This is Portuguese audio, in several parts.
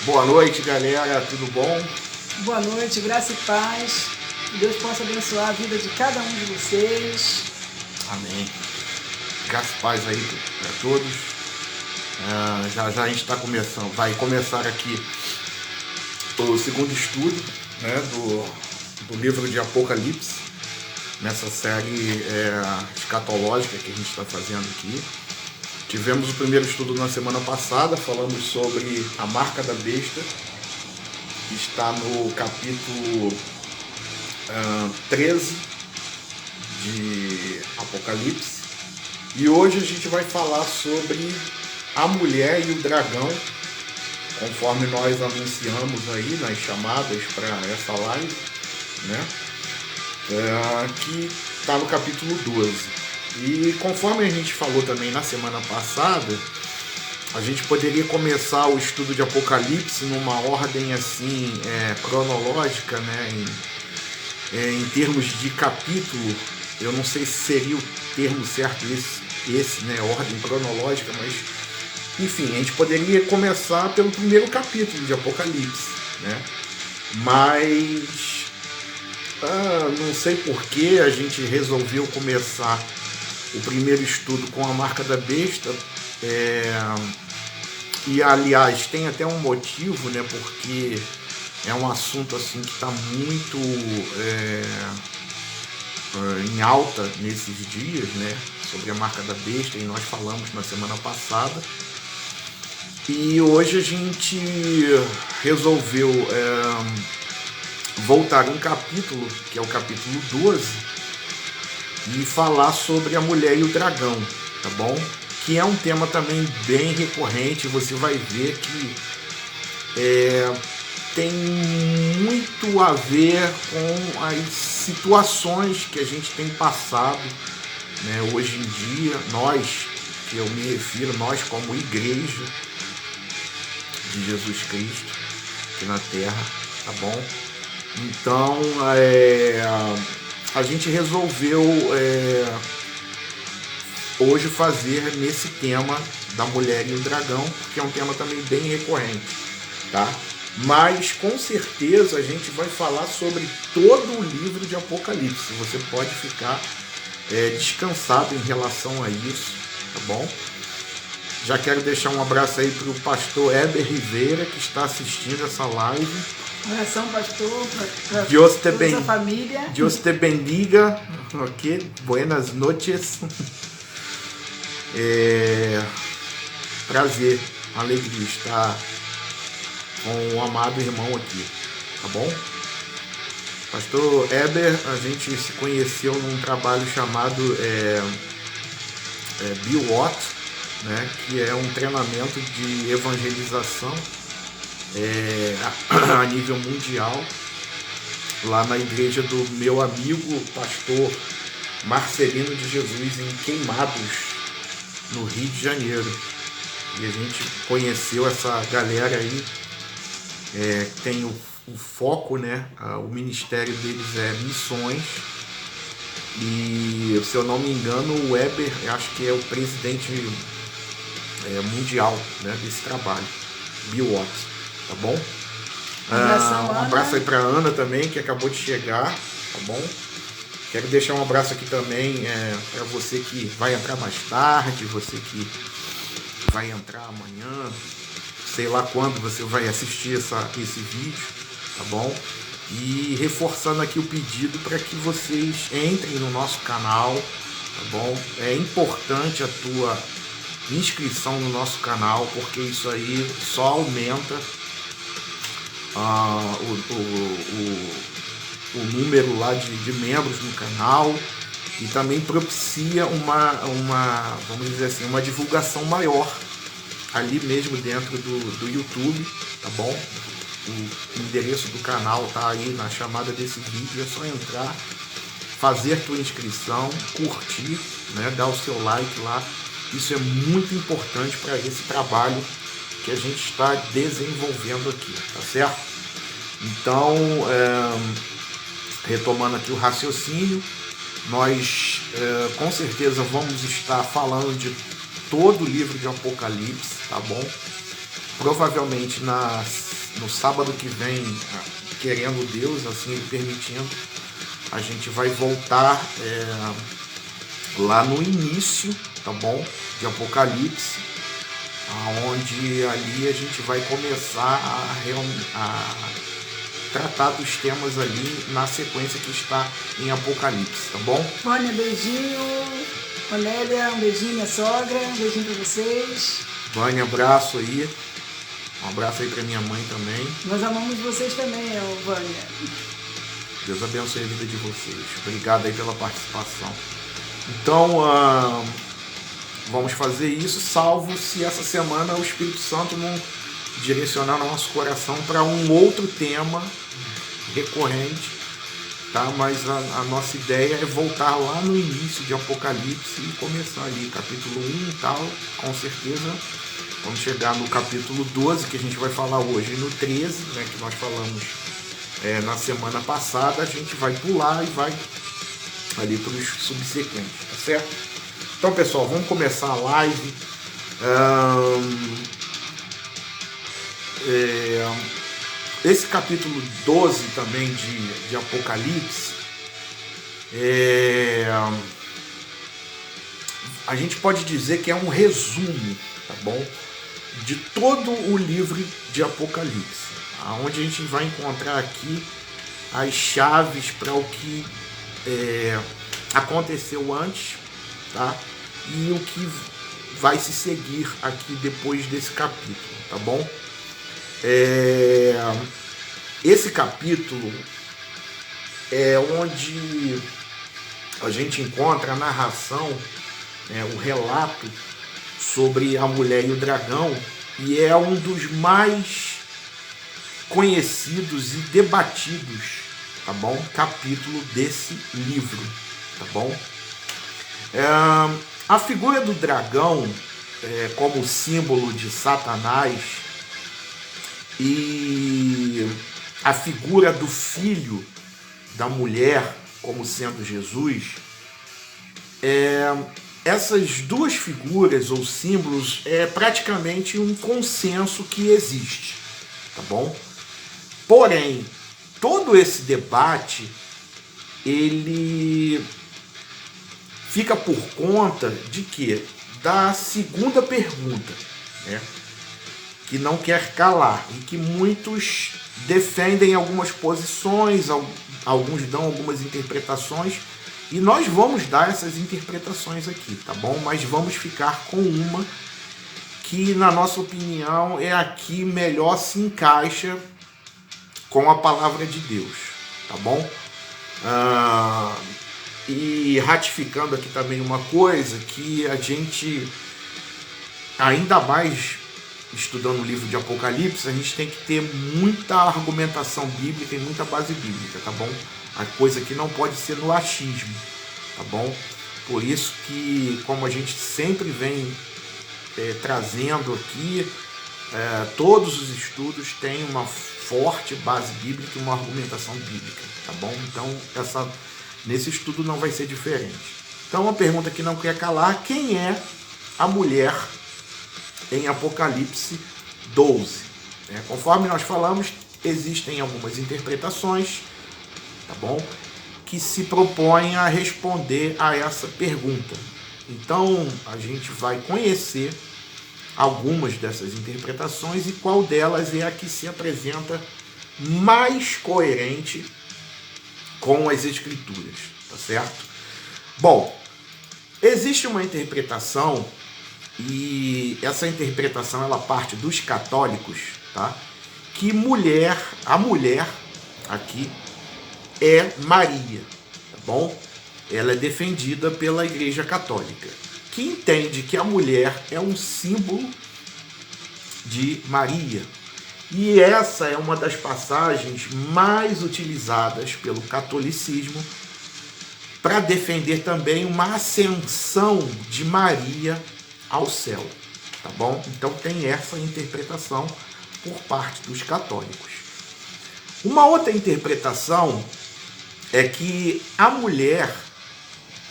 Boa noite, galera, tudo bom? Boa noite, graça e paz. Que Deus possa abençoar a vida de cada um de vocês. Amém. Graça e paz aí para todos. Já já a gente está começando, vai começar aqui o segundo estudo, né, do livro de Apocalipse, nessa série escatológica que a gente está fazendo aqui. Tivemos o primeiro estudo na semana passada, falamos sobre a marca da besta, que está no capítulo 13 de Apocalipse. E hoje a gente vai falar sobre a mulher e o dragão, conforme nós anunciamos aí nas chamadas para essa live, né? Que está no capítulo 12. E conforme a gente falou também na semana passada, a gente poderia começar o estudo de Apocalipse numa ordem assim cronológica, né? Em termos de capítulo, eu não sei se seria o termo certo esse, né? Ordem cronológica, mas enfim, a gente poderia começar pelo primeiro capítulo de Apocalipse, né? Mas não sei por que a gente resolveu começar o primeiro estudo com a marca da besta. E aliás, tem até um motivo, né? Porque é um assunto assim que está muito em alta nesses dias, né? Sobre a marca da besta, e nós falamos na semana passada. E hoje a gente resolveu voltar um capítulo, que é o capítulo 12, e falar sobre a mulher e o dragão, tá bom? Que é um tema também bem recorrente. Você vai ver que tem muito a ver com as situações que a gente tem passado, né, hoje em dia. Nós, que eu me refiro, nós como igreja de Jesus Cristo aqui na Terra, tá bom? Então, a gente resolveu hoje fazer nesse tema da mulher e o dragão, porque é um tema também bem recorrente, tá? Mas com certeza a gente vai falar sobre todo o livro de Apocalipse. Você pode ficar descansado em relação a isso, tá bom? Já quero deixar um abraço aí para o pastor Heber Rivera, que está assistindo essa live. Oração, pastor, para Dios te toda a família. Dios te bendiga, ok? Buenas noches. Prazer, alegria estar com o amado irmão aqui, tá bom? Pastor Heber, a gente se conheceu num trabalho chamado Bill Watt, né? Que é um treinamento de evangelização a nível mundial, lá na igreja do meu amigo pastor Marcelino de Jesus, em Queimados, no Rio de Janeiro. E a gente conheceu essa galera aí, tem o foco, né? O ministério deles é missões. E, se eu não me engano, o Weber, acho que é o presidente mundial, né, desse trabalho, Bill Watts, tá bom? Um abraço aí para Ana também, que acabou de chegar, tá bom? Quero deixar um abraço aqui também para você que vai entrar mais tarde, você que vai entrar amanhã, sei lá quando você vai assistir esse vídeo, tá bom? E reforçando aqui o pedido para que vocês entrem no nosso canal, tá bom? É importante a tua inscrição no nosso canal, porque isso aí só aumenta o número lá de membros no canal, e também propicia vamos dizer assim, uma divulgação maior ali mesmo dentro do YouTube, tá bom? O endereço do canal tá aí na chamada desse vídeo, é só entrar, fazer tua inscrição, curtir, né? Dar o seu like lá. Isso é muito importante para esse trabalho que a gente está desenvolvendo aqui, tá certo? Então, retomando aqui o raciocínio, nós com certeza vamos estar falando de todo o livro de Apocalipse, tá bom? provavelmente no sábado que vem, querendo Deus, assim Ele permitindo, a gente vai voltar lá no início, tá bom? De Apocalipse, onde ali a gente vai começar a tratar dos temas ali na sequência que está em Apocalipse, tá bom? Vânia, beijinho. Onélia, um beijinho, minha sogra, um beijinho pra vocês. Vânia, abraço aí. Um abraço aí pra minha mãe também. Nós amamos vocês também, Vânia. Deus abençoe a vida de vocês. Obrigado aí pela participação. Então, vamos fazer isso, salvo se essa semana o Espírito Santo não direcionar nosso coração para um outro tema recorrente, tá? Mas a nossa ideia é voltar lá no início de Apocalipse e começar ali, capítulo 1 e tal, com certeza. Vamos chegar no capítulo 12, que a gente vai falar hoje, e no 13, né, que nós falamos na semana passada. A gente vai pular e vai ali para os subsequentes, tá certo? Então, pessoal, vamos começar a live. Esse capítulo 12 também de Apocalipse, a gente pode dizer que é um resumo, tá bom? De todo o livro de Apocalipse, onde a gente vai encontrar aqui as chaves para o que aconteceu antes, tá? E o que vai se seguir aqui depois desse capítulo, tá bom? Esse capítulo é onde a gente encontra a narração, o relato sobre a mulher e o dragão, e é um dos mais conhecidos e debatidos, tá bom? Capítulo desse livro, tá bom? A figura do dragão como símbolo de Satanás e a figura do filho da mulher como sendo Jesus, essas duas figuras ou símbolos é praticamente um consenso que existe, tá bom? Porém, todo esse debate ele fica por conta de quê? Da segunda pergunta, né? Que não quer calar e que muitos defendem algumas posições, alguns dão algumas interpretações, e nós vamos dar essas interpretações aqui, tá bom? Mas vamos ficar com uma que, na nossa opinião, é a que melhor se encaixa com a palavra de Deus, tá bom? E ratificando aqui também uma coisa, que a gente, ainda mais estudando o livro de Apocalipse, a gente tem que ter muita argumentação bíblica e muita base bíblica, tá bom? A coisa que não pode ser no achismo, tá bom? Por isso que, como a gente sempre vem trazendo aqui, todos os estudos têm uma forte base bíblica e uma argumentação bíblica, tá bom? Então, nesse estudo não vai ser diferente. Então, uma pergunta que não quer calar: quem é a mulher em Apocalipse 12? Conforme nós falamos, existem algumas interpretações, tá bom? Que se propõem a responder a essa pergunta. Então, a gente vai conhecer algumas dessas interpretações e qual delas é a que se apresenta mais coerente com as Escrituras, tá certo? Bom, existe uma interpretação, e essa interpretação ela parte dos católicos, tá? Que a mulher aqui é Maria, tá bom? Ela é defendida pela Igreja Católica, que entende que a mulher é um símbolo de Maria. E essa é uma das passagens mais utilizadas pelo catolicismo para defender também uma ascensão de Maria ao céu, tá bom? Então tem essa interpretação por parte dos católicos. Uma outra interpretação é que a mulher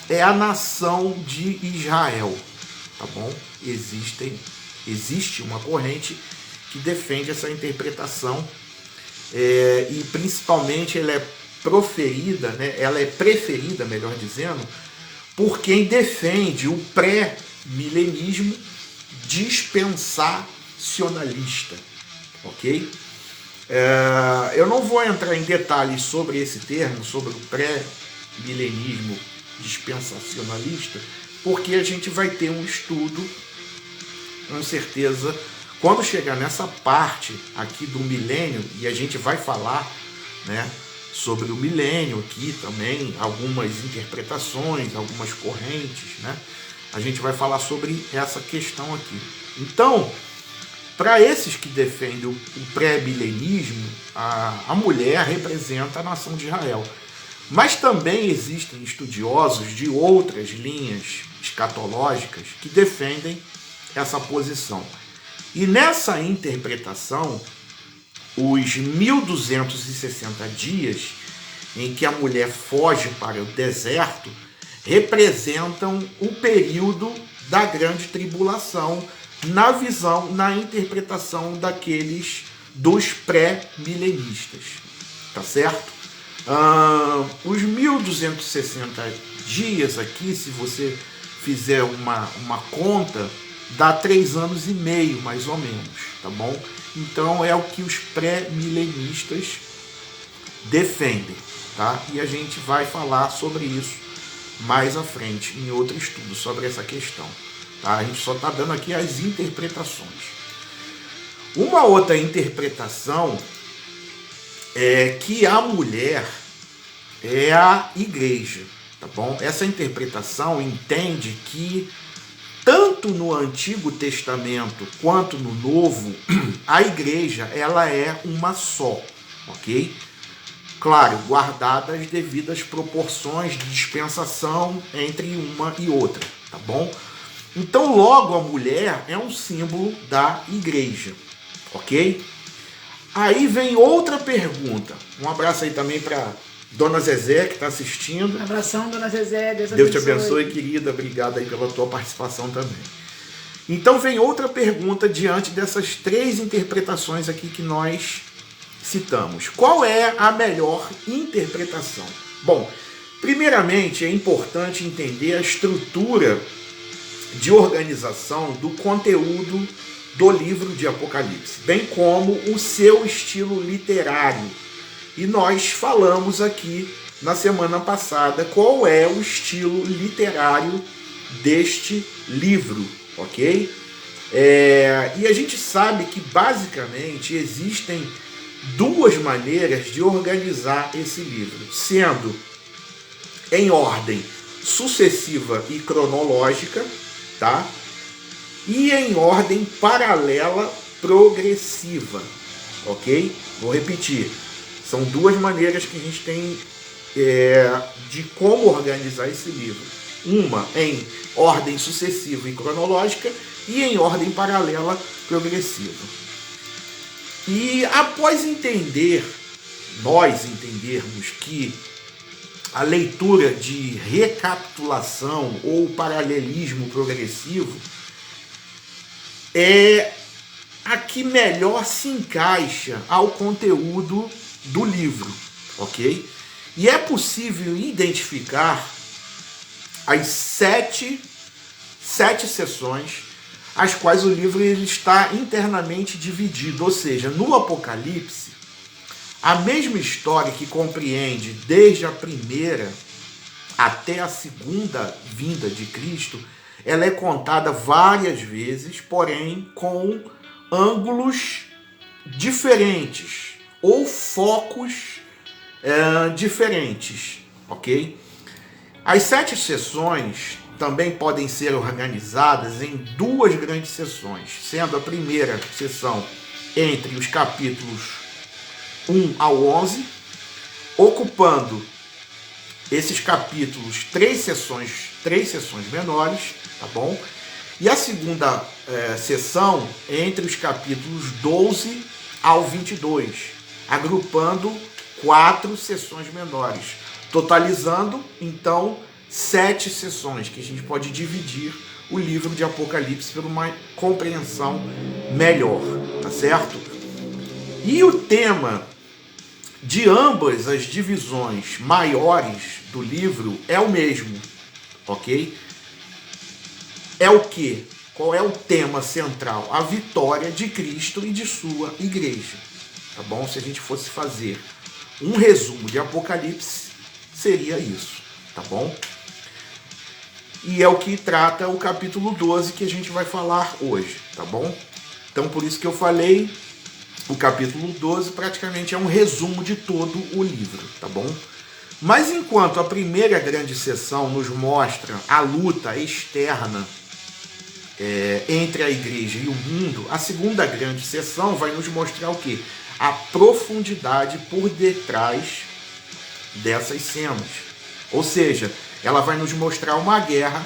é a nação de Israel, tá bom? Existe uma corrente que defende essa interpretação, e principalmente ela é proferida, né, ela é preferida, melhor dizendo, por quem defende o pré-milenismo dispensacionalista, ok? Eu não vou entrar em detalhes sobre esse termo, sobre o pré-milenismo dispensacionalista, porque a gente vai ter um estudo, com certeza, quando chegar nessa parte aqui do milênio, e a gente vai falar, né, sobre o milênio aqui também, algumas interpretações, algumas correntes, né? A gente vai falar sobre essa questão aqui. Então, para esses que defendem o pré-milenismo, a mulher representa a nação de Israel. Mas também existem estudiosos de outras linhas escatológicas que defendem essa posição. E nessa interpretação, os 1260 dias em que a mulher foge para o deserto representam o período da grande tribulação na visão, na interpretação dos pré-milenistas, tá certo? Os 1260 dias aqui, se você fizer uma conta, dá 3 anos e meio, mais ou menos, tá bom? Então é o que os pré-milenistas defendem, tá? E a gente vai falar sobre isso mais à frente, em outro estudo, sobre essa questão, tá? A gente só está dando aqui as interpretações. Uma outra interpretação é que a mulher é a igreja, tá bom? Essa interpretação entende que tanto no Antigo Testamento quanto no Novo, a igreja ela é uma só, ok? Claro, guardadas as devidas proporções de dispensação entre uma e outra, tá bom? Então, logo, a mulher é um símbolo da igreja, ok? Aí vem outra pergunta. Um abraço aí também para Dona Zezé, que está assistindo. Um abração, Dona Zezé. Deus te abençoe, querida. Obrigado aí pela tua participação também. Então vem outra pergunta diante dessas 3 interpretações aqui que nós citamos. Qual é a melhor interpretação? Bom, primeiramente é importante entender a estrutura de organização do conteúdo do livro de Apocalipse, bem como o seu estilo literário. E nós falamos aqui na semana passada qual é o estilo literário deste livro, ok? E a gente sabe que basicamente existem 2 maneiras de organizar esse livro, sendo em ordem sucessiva e cronológica, tá? E em ordem paralela progressiva, ok? Vou repetir. São 2 maneiras que a gente tem de como organizar esse livro. Uma em ordem sucessiva e cronológica e em ordem paralela progressiva. E após nós entendermos que a leitura de recapitulação ou paralelismo progressivo é a que melhor se encaixa ao conteúdo do livro, ok? E é possível identificar as 7 seções as quais o livro ele está internamente dividido, ou seja, no Apocalipse, a mesma história que compreende desde a primeira até a segunda vinda de Cristo, ela é contada várias vezes, porém com ângulos diferentes ou focos diferentes, ok? As 7 sessões também podem ser organizadas em 2 grandes sessões, sendo a primeira sessão entre os capítulos 1 ao 11, ocupando esses capítulos 3 sessões menores, tá bom? E a segunda sessão entre os capítulos 12 ao 22, agrupando 4 sessões menores, totalizando, então, 7 sessões que a gente pode dividir o livro de Apocalipse por uma compreensão melhor, tá certo? E o tema de ambas as divisões maiores do livro é o mesmo, ok? É o quê? Qual é o tema central? A vitória de Cristo e de sua igreja, tá bom? Se a gente fosse fazer um resumo de Apocalipse, seria isso, tá bom? E é o que trata o capítulo 12 que a gente vai falar hoje, tá bom? Então, por isso que eu falei, o capítulo 12 praticamente é um resumo de todo o livro, tá bom? Mas enquanto a primeira grande sessão nos mostra a luta externa entre a igreja e o mundo, a segunda grande sessão vai nos mostrar o quê? A profundidade por detrás dessas cenas. Ou seja, ela vai nos mostrar uma guerra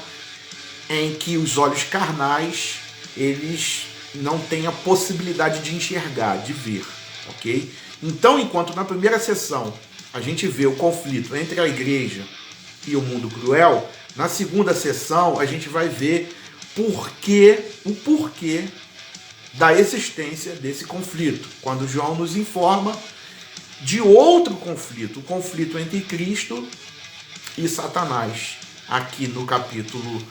em que os olhos carnais, eles não têm a possibilidade de enxergar, de ver, ok? Então, enquanto na primeira sessão a gente vê o conflito entre a igreja e o mundo cruel, na segunda sessão a gente vai ver o porquê da existência desse conflito, quando João nos informa de outro conflito, o conflito entre Cristo e Satanás. Aqui no capítulo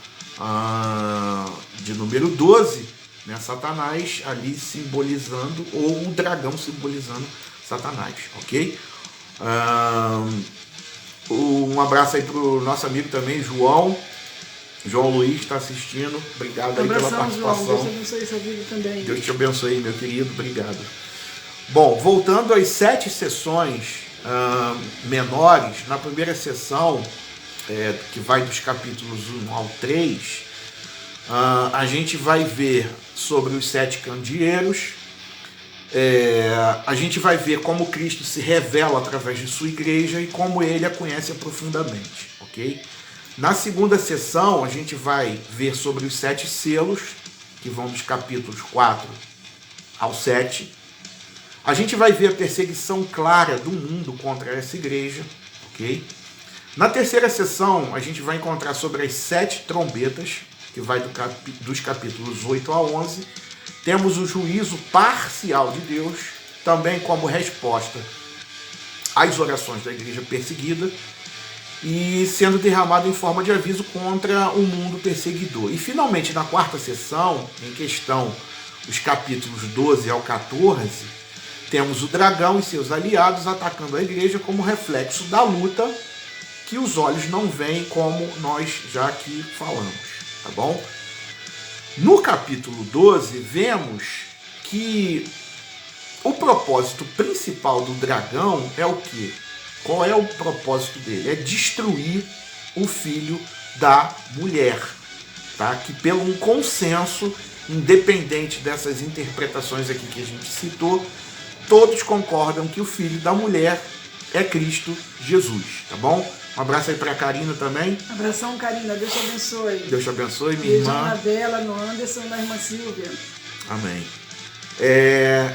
de número 12, né, Satanás ali simbolizando, ou o dragão simbolizando Satanás, ok? Um abraço aí pro nosso amigo também, João Luiz está assistindo, obrigado aí pela participação. João, Deus abençoe sua vida também. Deus te abençoe, meu querido, obrigado. Bom, voltando às 7 sessões menores, na primeira sessão, que vai dos capítulos 1 ao 3, a gente vai ver sobre os 7 candeeiros, a gente vai ver como Cristo se revela através de sua igreja e como ele a conhece profundamente, ok? Na segunda sessão, a gente vai ver sobre os 7 selos, que vão dos capítulos 4 ao 7. A gente vai ver a perseguição clara do mundo contra essa igreja, ok? Na terceira sessão, a gente vai encontrar sobre as 7 trombetas, que vai dos capítulos 8 a 11. Temos o juízo parcial de Deus, também como resposta às orações da igreja perseguida, e sendo derramado em forma de aviso contra o mundo perseguidor. E finalmente, na quarta sessão, em questão os capítulos 12 ao 14, temos o dragão e seus aliados atacando a igreja como reflexo da luta que os olhos não veem, como nós já aqui falamos, tá bom? No capítulo 12, vemos que o propósito principal do dragão é o quê? Qual é o propósito dele? É destruir o filho da mulher, tá? Que pelo um consenso, independente dessas interpretações aqui que a gente citou, todos concordam que o filho da mulher é Cristo Jesus, tá bom? Um abraço aí pra Karina também. Abração, Karina. Deus te abençoe. Deus te abençoe, minha Beijo irmã. na Bela, no Anderson, na irmã Silvia. Amém.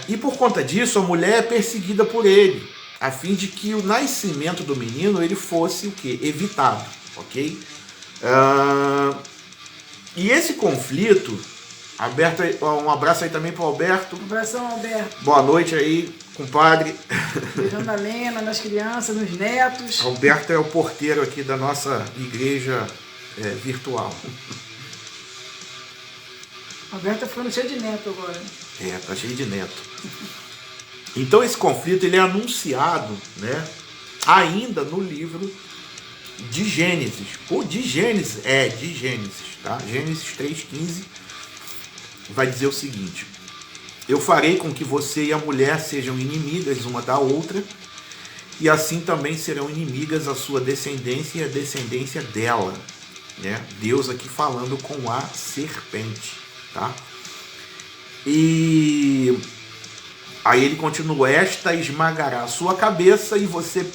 E por conta disso, a mulher é perseguida por ele, a fim de que o nascimento do menino ele fosse o quê? Evitado, ok? E esse conflito, um abraço aí também para o Alberto. Um abração, Alberto. Boa noite aí, compadre. Beijão na Lena, nas crianças, nos netos. Alberto é o porteiro aqui da nossa igreja virtual. Alberto tá ficando cheio de neto agora. Tá cheio de neto. Então esse conflito ele é anunciado, né, ainda no livro de Gênesis. De Gênesis, tá? Gênesis 3,15 vai dizer o seguinte: eu farei com que você e a mulher sejam inimigas uma da outra, e assim também serão inimigas a sua descendência e a descendência dela, né? Deus aqui falando com a serpente, tá? E aí ele continua: esta esmagará a sua cabeça e você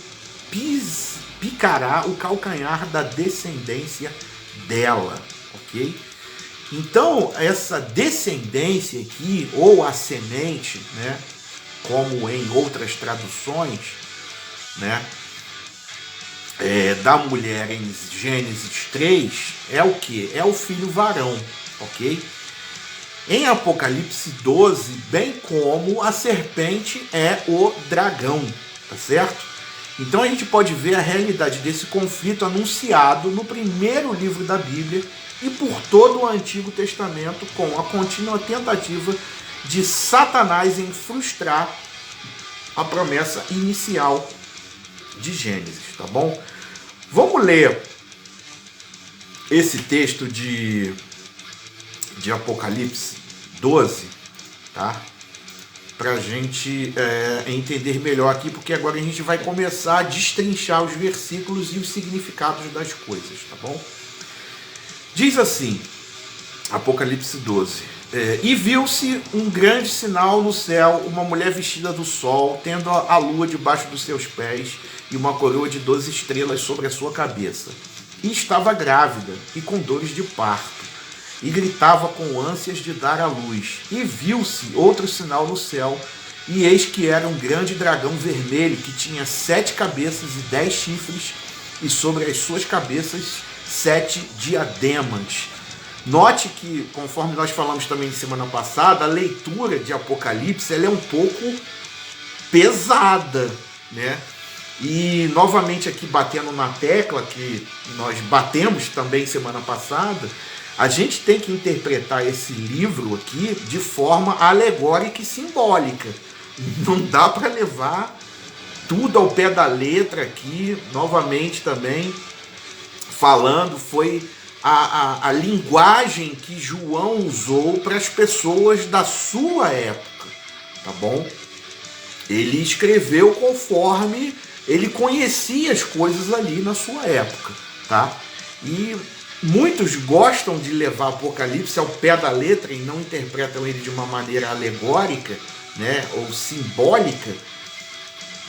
picará o calcanhar da descendência dela, ok? Então, essa descendência aqui, ou a semente, né, como em outras traduções, né, da mulher em Gênesis 3 é o que? É o filho varão, ok? Em Apocalipse 12, bem como a serpente é o dragão, tá certo? Então a gente pode ver a realidade desse conflito anunciado no primeiro livro da Bíblia e por todo o Antigo Testamento, com a contínua tentativa de Satanás em frustrar a promessa inicial de Gênesis, tá bom? Vamos ler esse texto de Apocalipse 12, tá? Pra gente entender melhor aqui, porque agora a gente vai começar a destrinchar os versículos e os significados das coisas, tá bom? Diz assim, Apocalipse 12, e viu-se um grande sinal no céu, uma mulher vestida do sol, tendo a lua debaixo dos seus pés e uma coroa de 12 estrelas sobre a sua cabeça. E estava grávida e com dores de parto, e gritava com ânsias de dar à luz. E viu-se outro sinal no céu, e eis que era um grande dragão vermelho, que tinha 7 cabeças e 10 chifres, e sobre as suas cabeças 7 diademas. Note que, conforme nós falamos também semana passada, a leitura de Apocalipse ela é um pouco pesada, né? E novamente aqui batendo na tecla que nós batemos também semana passada, a gente tem que interpretar esse livro aqui de forma alegórica e simbólica. Não dá para levar tudo ao pé da letra aqui. Novamente também falando, foi a linguagem que João usou para as pessoas da sua época, tá bom? Ele escreveu conforme ele conhecia as coisas ali na sua época, tá? E muitos gostam de levar Apocalipse ao pé da letra e não interpretam ele de uma maneira alegórica, né, ou simbólica.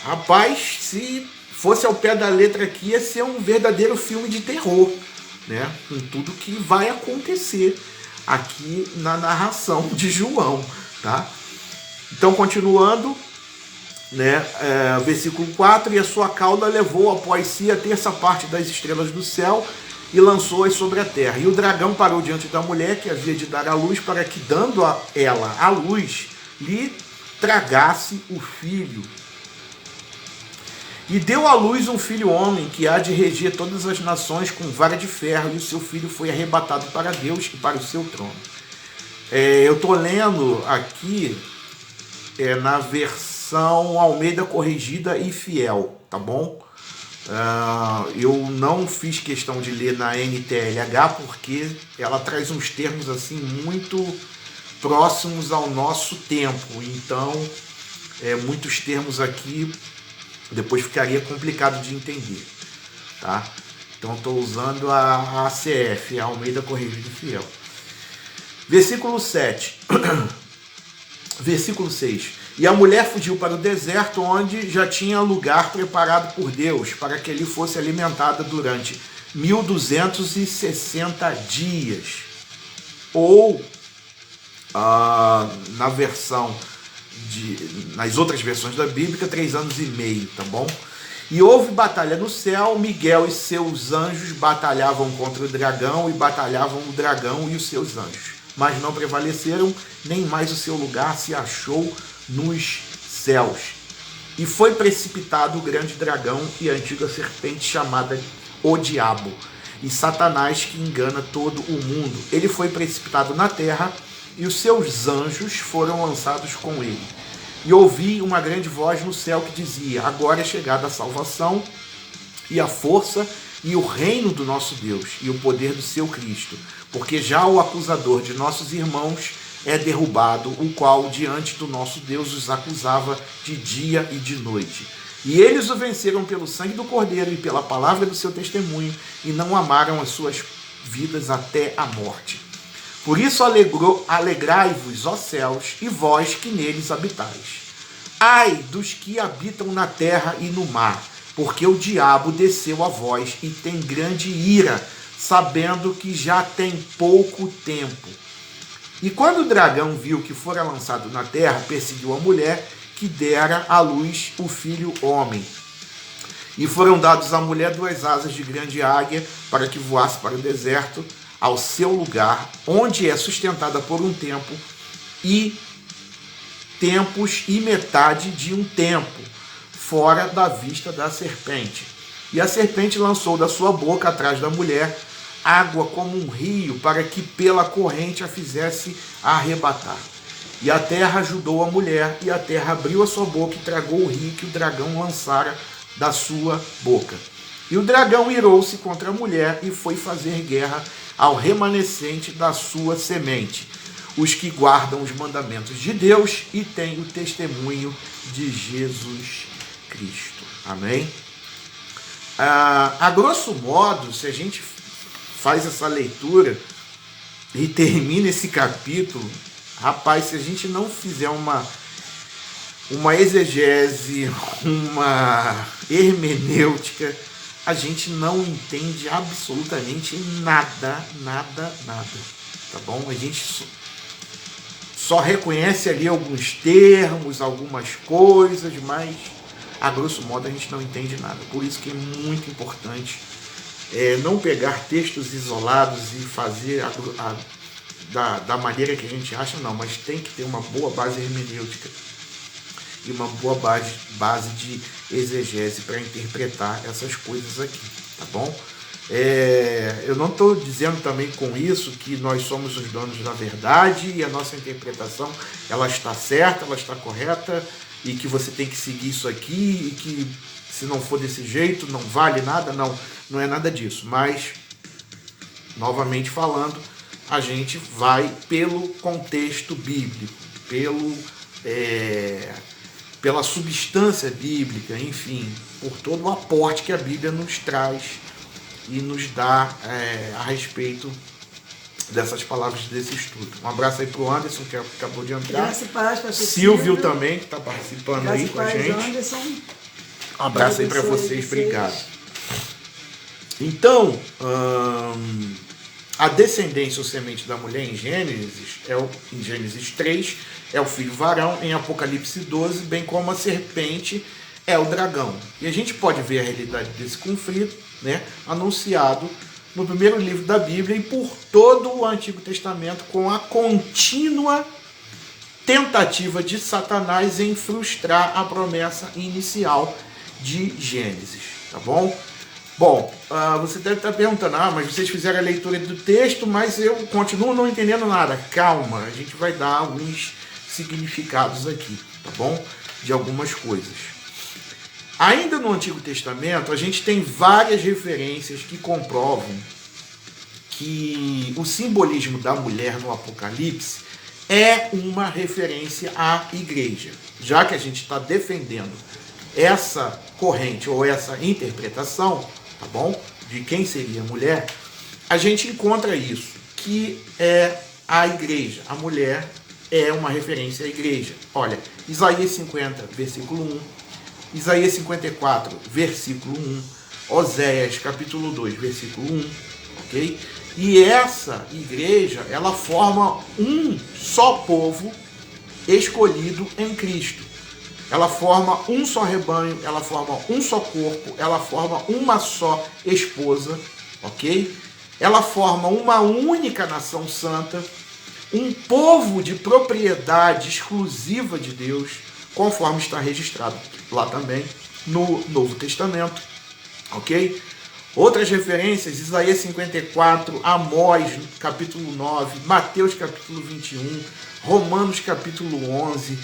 Rapaz, se fosse ao pé da letra aqui, ia ser um verdadeiro filme de terror, né, com tudo que vai acontecer aqui na narração de João, tá? Então, continuando, né, versículo 4, e a sua cauda levou após si a terça parte das estrelas do céu e lançou-as sobre a terra. E o dragão parou diante da mulher que havia de dar à luz, para que, dando a ela a luz, lhe tragasse o filho. E deu à luz um filho homem, que há de reger todas as nações com vara de ferro, e o seu filho foi arrebatado para Deus e para o seu trono. Eu estou lendo aqui na versão Almeida Corrigida e Fiel, tá bom? Eu não fiz questão de ler na NTLH porque ela traz uns termos assim muito próximos ao nosso tempo, então muitos termos aqui depois ficaria complicado de entender, tá? Então estou usando a ACF, a Almeida Corrigida e Fiel. Versículo 7. Versículo 6. E a mulher fugiu para o deserto, onde já tinha lugar preparado por Deus, para que ele fosse alimentada durante 1260 dias. Ou, nas outras versões da Bíblia, 3 anos e meio, tá bom? E houve batalha no céu, Miguel e seus anjos batalhavam contra o dragão, e batalhavam o dragão e os seus anjos. Mas não prevaleceram, nem mais o seu lugar se achou nos céus. E foi precipitado o grande dragão e a antiga serpente, chamada o Diabo, e Satanás, que engana todo o mundo. Ele foi precipitado na terra, e os seus anjos foram lançados com ele. E ouvi uma grande voz no céu que dizia: agora é chegada a salvação, e a força, e o reino do nosso Deus, e o poder do seu Cristo, porque já o acusador de nossos irmãos é derrubado, o qual diante do nosso Deus os acusava de dia e de noite. E eles o venceram pelo sangue do Cordeiro e pela palavra do seu testemunho, e não amaram as suas vidas até a morte. Por isso alegrai-vos, ó céus, e vós que neles habitais. Ai dos que habitam na terra e no mar, porque o diabo desceu a vós e tem grande ira, sabendo que já tem pouco tempo. E quando o dragão viu que fora lançado na terra, perseguiu a mulher que dera à luz o filho homem. E foram dados à mulher 2 asas de grande águia para que voasse para o deserto, ao seu lugar, onde é sustentada por um tempo e tempos e metade de um tempo, fora da vista da serpente. E a serpente lançou da sua boca atrás da mulher água como um rio, para que pela corrente a fizesse arrebatar. E a terra ajudou a mulher, e a terra abriu a sua boca e tragou o rio que o dragão lançara da sua boca. E o dragão irou-se contra a mulher e foi fazer guerra ao remanescente da sua semente, os que guardam os mandamentos de Deus e têm o testemunho de Jesus Cristo. Amém? A grosso modo, se a gente faz essa leitura e termina esse capítulo, rapaz, se a gente não fizer uma exegese, uma hermenêutica, a gente não entende absolutamente nada, tá bom? A gente só reconhece ali alguns termos, algumas coisas, mas a grosso modo a gente não entende nada. Por isso que é muito importante não pegar textos isolados e fazer da maneira que a gente acha, não, mas tem que ter uma boa base hermenêutica e uma boa base de exegese para interpretar essas coisas aqui, tá bom? Eu não estou dizendo também com isso que nós somos os donos da verdade e a nossa interpretação ela está certa, ela está correta e que você tem que seguir isso aqui e que se não for desse jeito não vale nada, não é nada disso, mas novamente falando, a gente vai pelo contexto bíblico, pela substância bíblica, enfim, por todo o aporte que a Bíblia nos traz e nos dá a respeito dessas palavras desse estudo. Um abraço aí pro Anderson, que acabou de entrar. Graça e paz, pastor Silvio também, que está participando Graça aí e com a paz, gente. Anderson. Um abraço aí para vocês, obrigado. Então, a descendência ou semente da mulher em Gênesis 3 é o filho varão, em Apocalipse 12, bem como a serpente é o dragão. E a gente pode ver a realidade desse conflito, né, anunciado no primeiro livro da Bíblia e por todo o Antigo Testamento, com a contínua tentativa de Satanás em frustrar a promessa inicial de Gênesis, tá bom? Bom, você deve estar perguntando, mas vocês fizeram a leitura do texto, mas eu continuo não entendendo nada. Calma, a gente vai dar alguns significados aqui, tá bom? De algumas coisas. Ainda no Antigo Testamento, a gente tem várias referências que comprovam que o simbolismo da mulher no Apocalipse é uma referência à igreja. Já que a gente está defendendo essa corrente ou essa interpretação, tá bom? De quem seria a mulher, a gente encontra isso, que é a igreja. A mulher é uma referência à igreja. Olha, Isaías 50, versículo 1, Isaías 54, versículo 1, Oséias, capítulo 2, versículo 1, ok? E essa igreja, ela forma um só povo escolhido em Cristo. Ela forma um só rebanho, ela forma um só corpo, ela forma uma só esposa, ok? Ela forma uma única nação santa, um povo de propriedade exclusiva de Deus, conforme está registrado lá também no Novo Testamento, ok? Outras referências, Isaías 54, Amós, capítulo 9, Mateus, capítulo 21, Romanos, capítulo 11,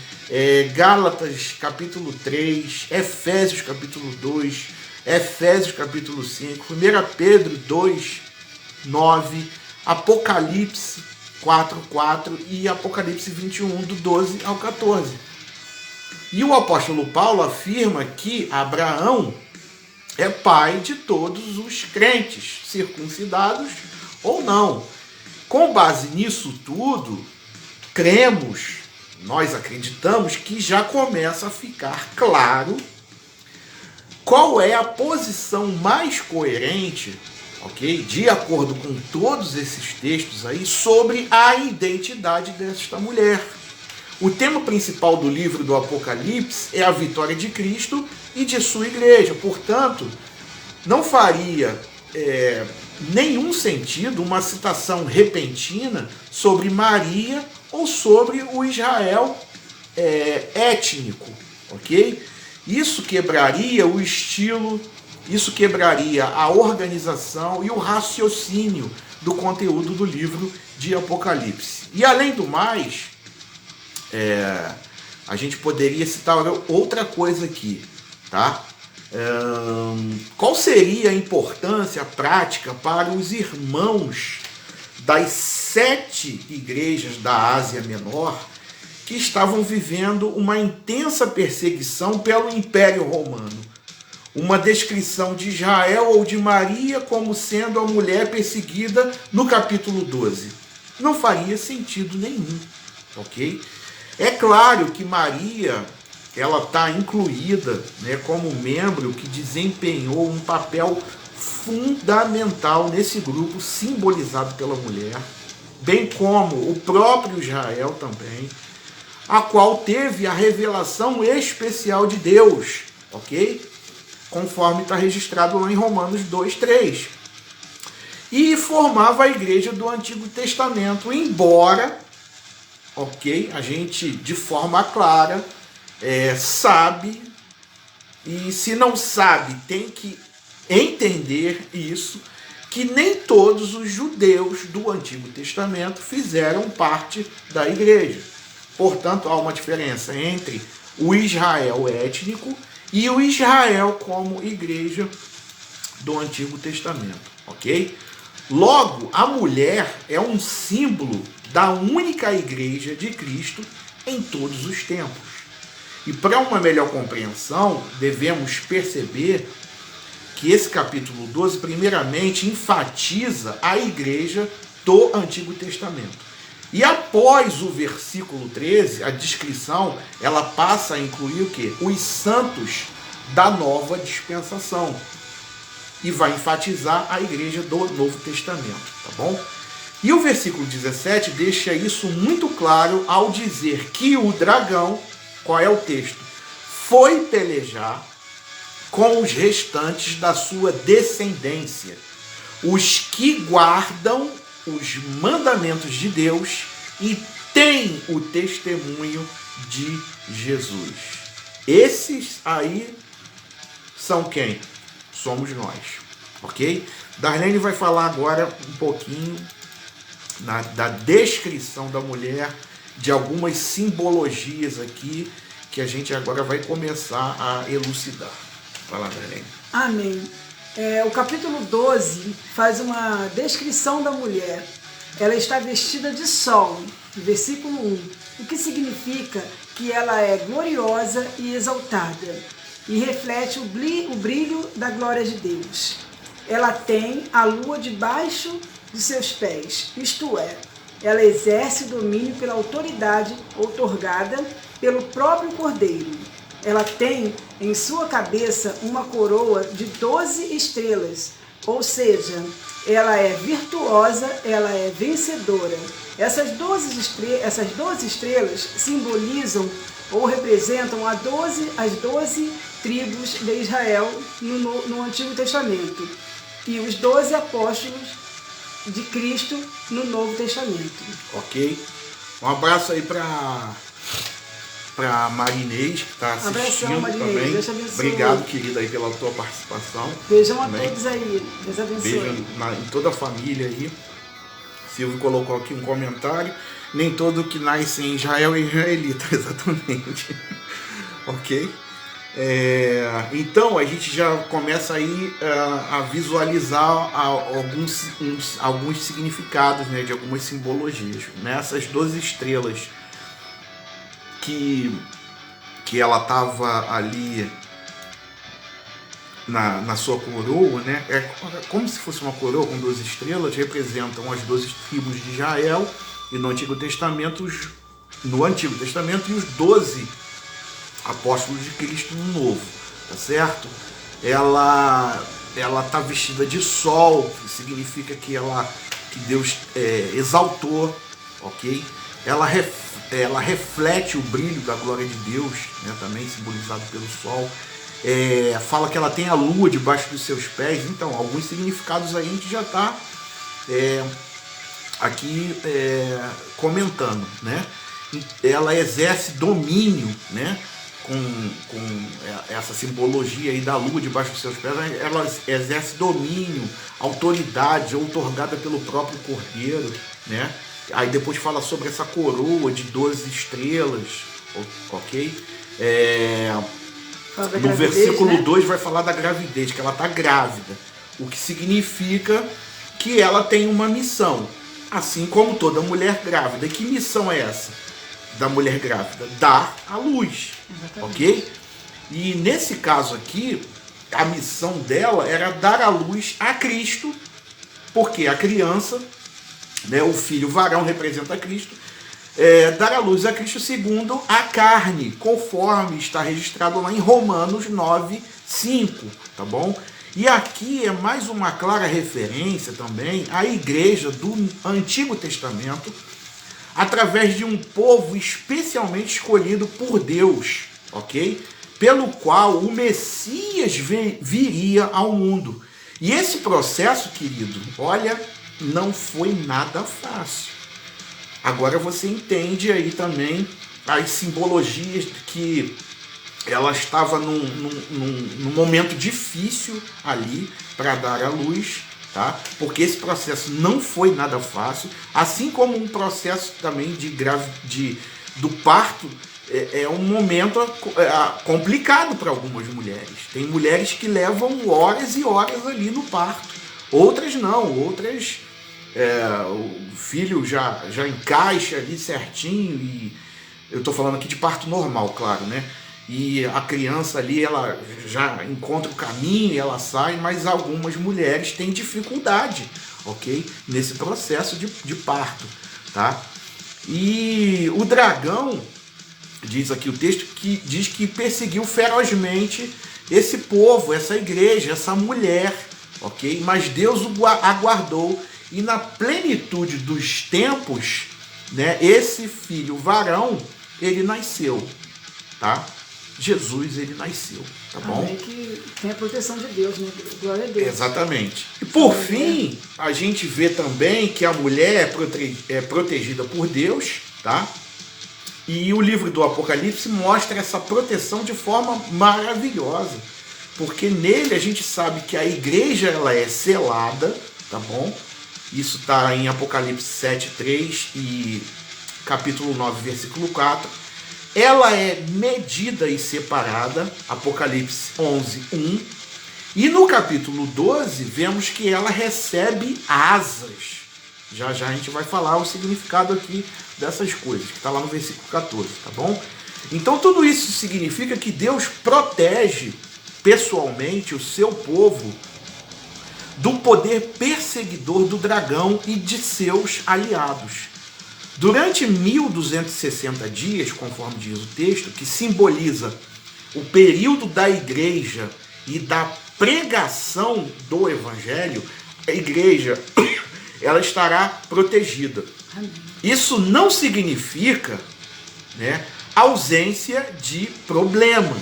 Gálatas, capítulo 3, Efésios, capítulo 2, Efésios, capítulo 5, 1 Pedro 2, 9, Apocalipse 4, 4 e Apocalipse 21, do 12 ao 14. E o apóstolo Paulo afirma que Abraão é pai de todos os crentes, circuncidados ou não. Com base nisso tudo, nós acreditamos que já começa a ficar claro qual é a posição mais coerente, ok? De acordo com todos esses textos aí, sobre a identidade desta mulher. O tema principal do livro do Apocalipse é a vitória de Cristo e de sua igreja. Portanto, não faria nenhum sentido uma citação repentina sobre Maria ou sobre o Israel étnico, ok? Isso quebraria o estilo, isso quebraria a organização e o raciocínio do conteúdo do livro de Apocalipse. E além do mais, a gente poderia citar outra coisa aqui, tá? Qual seria a importância prática para os irmãos das 7 igrejas da Ásia Menor que estavam vivendo uma intensa perseguição pelo Império Romano? Uma descrição de Israel ou de Maria como sendo a mulher perseguida no capítulo 12. Não faria sentido nenhum, ok? É claro que Maria, ela está incluída, né, como membro que desempenhou um papel fundamental nesse grupo simbolizado pela mulher, bem como o próprio Israel também, a qual teve a revelação especial de Deus, ok? Conforme está registrado lá em Romanos 2:3. E formava a igreja do Antigo Testamento, embora, ok, a gente de forma clara sabe, e se não sabe tem que entender isso, que nem todos os judeus do Antigo Testamento fizeram parte da igreja. Portanto, há uma diferença entre o Israel étnico e o Israel como igreja do Antigo Testamento, ok? Logo, a mulher é um símbolo da única igreja de Cristo em todos os tempos. E para uma melhor compreensão, devemos perceber que esse capítulo 12, primeiramente, enfatiza a igreja do Antigo Testamento. E após o versículo 13, a descrição, ela passa a incluir o quê? Os santos da nova dispensação. E vai enfatizar a igreja do Novo Testamento, tá bom? E o versículo 17 deixa isso muito claro ao dizer que o dragão, qual é o texto? Foi pelejar com os restantes da sua descendência, os que guardam os mandamentos de Deus e têm o testemunho de Jesus. Esses aí são quem? Somos nós, ok? Darlene vai falar agora um pouquinho da descrição da mulher, de algumas simbologias aqui, que a gente agora vai começar a elucidar. Vai lá, Darlene. Amém. O capítulo 12 faz uma descrição da mulher. Ela está vestida de sol, versículo 1, o que significa que ela é gloriosa e exaltada e reflete o brilho da glória de Deus. Ela tem a lua debaixo de seus pés, isto é, ela exerce o domínio pela autoridade outorgada pelo próprio Cordeiro. Ela tem em sua cabeça uma coroa de 12 estrelas, ou seja, ela é virtuosa, ela é vencedora. Essas 12 estrelas simbolizam ou representam as 12 tribos de Israel no Antigo Testamento e os 12 apóstolos de Cristo no Novo Testamento. Ok. Um abraço aí para Marinês, que está assistindo. Marinês, também. Deus te abençoe. Obrigado, querida, aí pela tua participação. Beijão também. a todos aí. Deus abençoe. Beijo em toda a família aí. Silvio colocou aqui um comentário. Nem todo que nasce em Israel é israelita, exatamente. Ok? Então a gente já começa aí a visualizar alguns significados, né, de algumas simbologias. Essas 12 estrelas que ela estava ali na sua coroa, né? É como se fosse uma coroa com 12 estrelas, representam as 12 tribos de Israel e no Antigo Testamento e os 12 apóstolos de Cristo no Novo, tá certo? Ela tá vestida de sol, que significa que Deus exaltou, ok? ela reflete o brilho da glória de Deus, né, também simbolizado pelo sol. Fala que ela tem a lua debaixo dos seus pés. Então, alguns significados aí a gente já está aqui comentando, né? Ela exerce domínio, né? Com essa simbologia aí da lua debaixo dos seus pés, ela exerce domínio, autoridade outorgada pelo próprio Cordeiro, né? Aí depois fala sobre essa coroa de 12 estrelas, ok? No versículo, né? 2 vai falar da gravidez, que ela está grávida, o que significa que ela tem uma missão, assim como toda mulher grávida. E que missão é essa da mulher grávida? Dar à luz. Exatamente. Ok? E nesse caso aqui, a missão dela era dar à luz a Cristo, porque a criança, né, o filho varão representa Cristo, dar à luz a Cristo segundo a carne, conforme está registrado lá em Romanos 9:5, tá bom? E aqui é mais uma clara referência também à igreja do Antigo Testamento, através de um povo especialmente escolhido por Deus, ok? Pelo qual o Messias viria ao mundo. E esse processo, querido, olha, não foi nada fácil. Agora você entende aí também as simbologias que ela estava num momento difícil ali para dar à luz, tá? Porque esse processo não foi nada fácil, assim como um processo também do parto é um momento complicado para algumas mulheres. Tem mulheres que levam horas e horas ali no parto, outras não, outras o filho já encaixa ali certinho, e eu estou falando aqui de parto normal, claro, né? E a criança ali, ela já encontra o caminho e ela sai, mas algumas mulheres têm dificuldade, ok? Nesse processo de parto, tá? E o dragão, diz aqui o texto, que diz que perseguiu ferozmente esse povo, essa igreja, essa mulher, ok? Mas Deus o aguardou, e na plenitude dos tempos, né, esse filho varão, ele nasceu, tá? Jesus, ele nasceu, tá bom? Que tem a proteção de Deus, né? Glória a Deus. Exatamente. E por fim, a gente vê também que a mulher é protegida por Deus, tá? E o livro do Apocalipse mostra essa proteção de forma maravilhosa, porque nele a gente sabe que a igreja, ela é selada, tá bom? Isso está em Apocalipse 7:3 e capítulo 9, versículo 4. Ela é medida e separada, Apocalipse 11:1. E no capítulo 12, vemos que ela recebe asas. Já já a gente vai falar o significado aqui dessas coisas, que está lá no versículo 14, tá bom? Então tudo isso significa que Deus protege pessoalmente o seu povo do poder perseguidor do dragão e de seus aliados. Durante 1260 dias, conforme diz o texto, que simboliza o período da igreja e da pregação do evangelho, a igreja ela estará protegida. Isso não significa, né, ausência de problemas,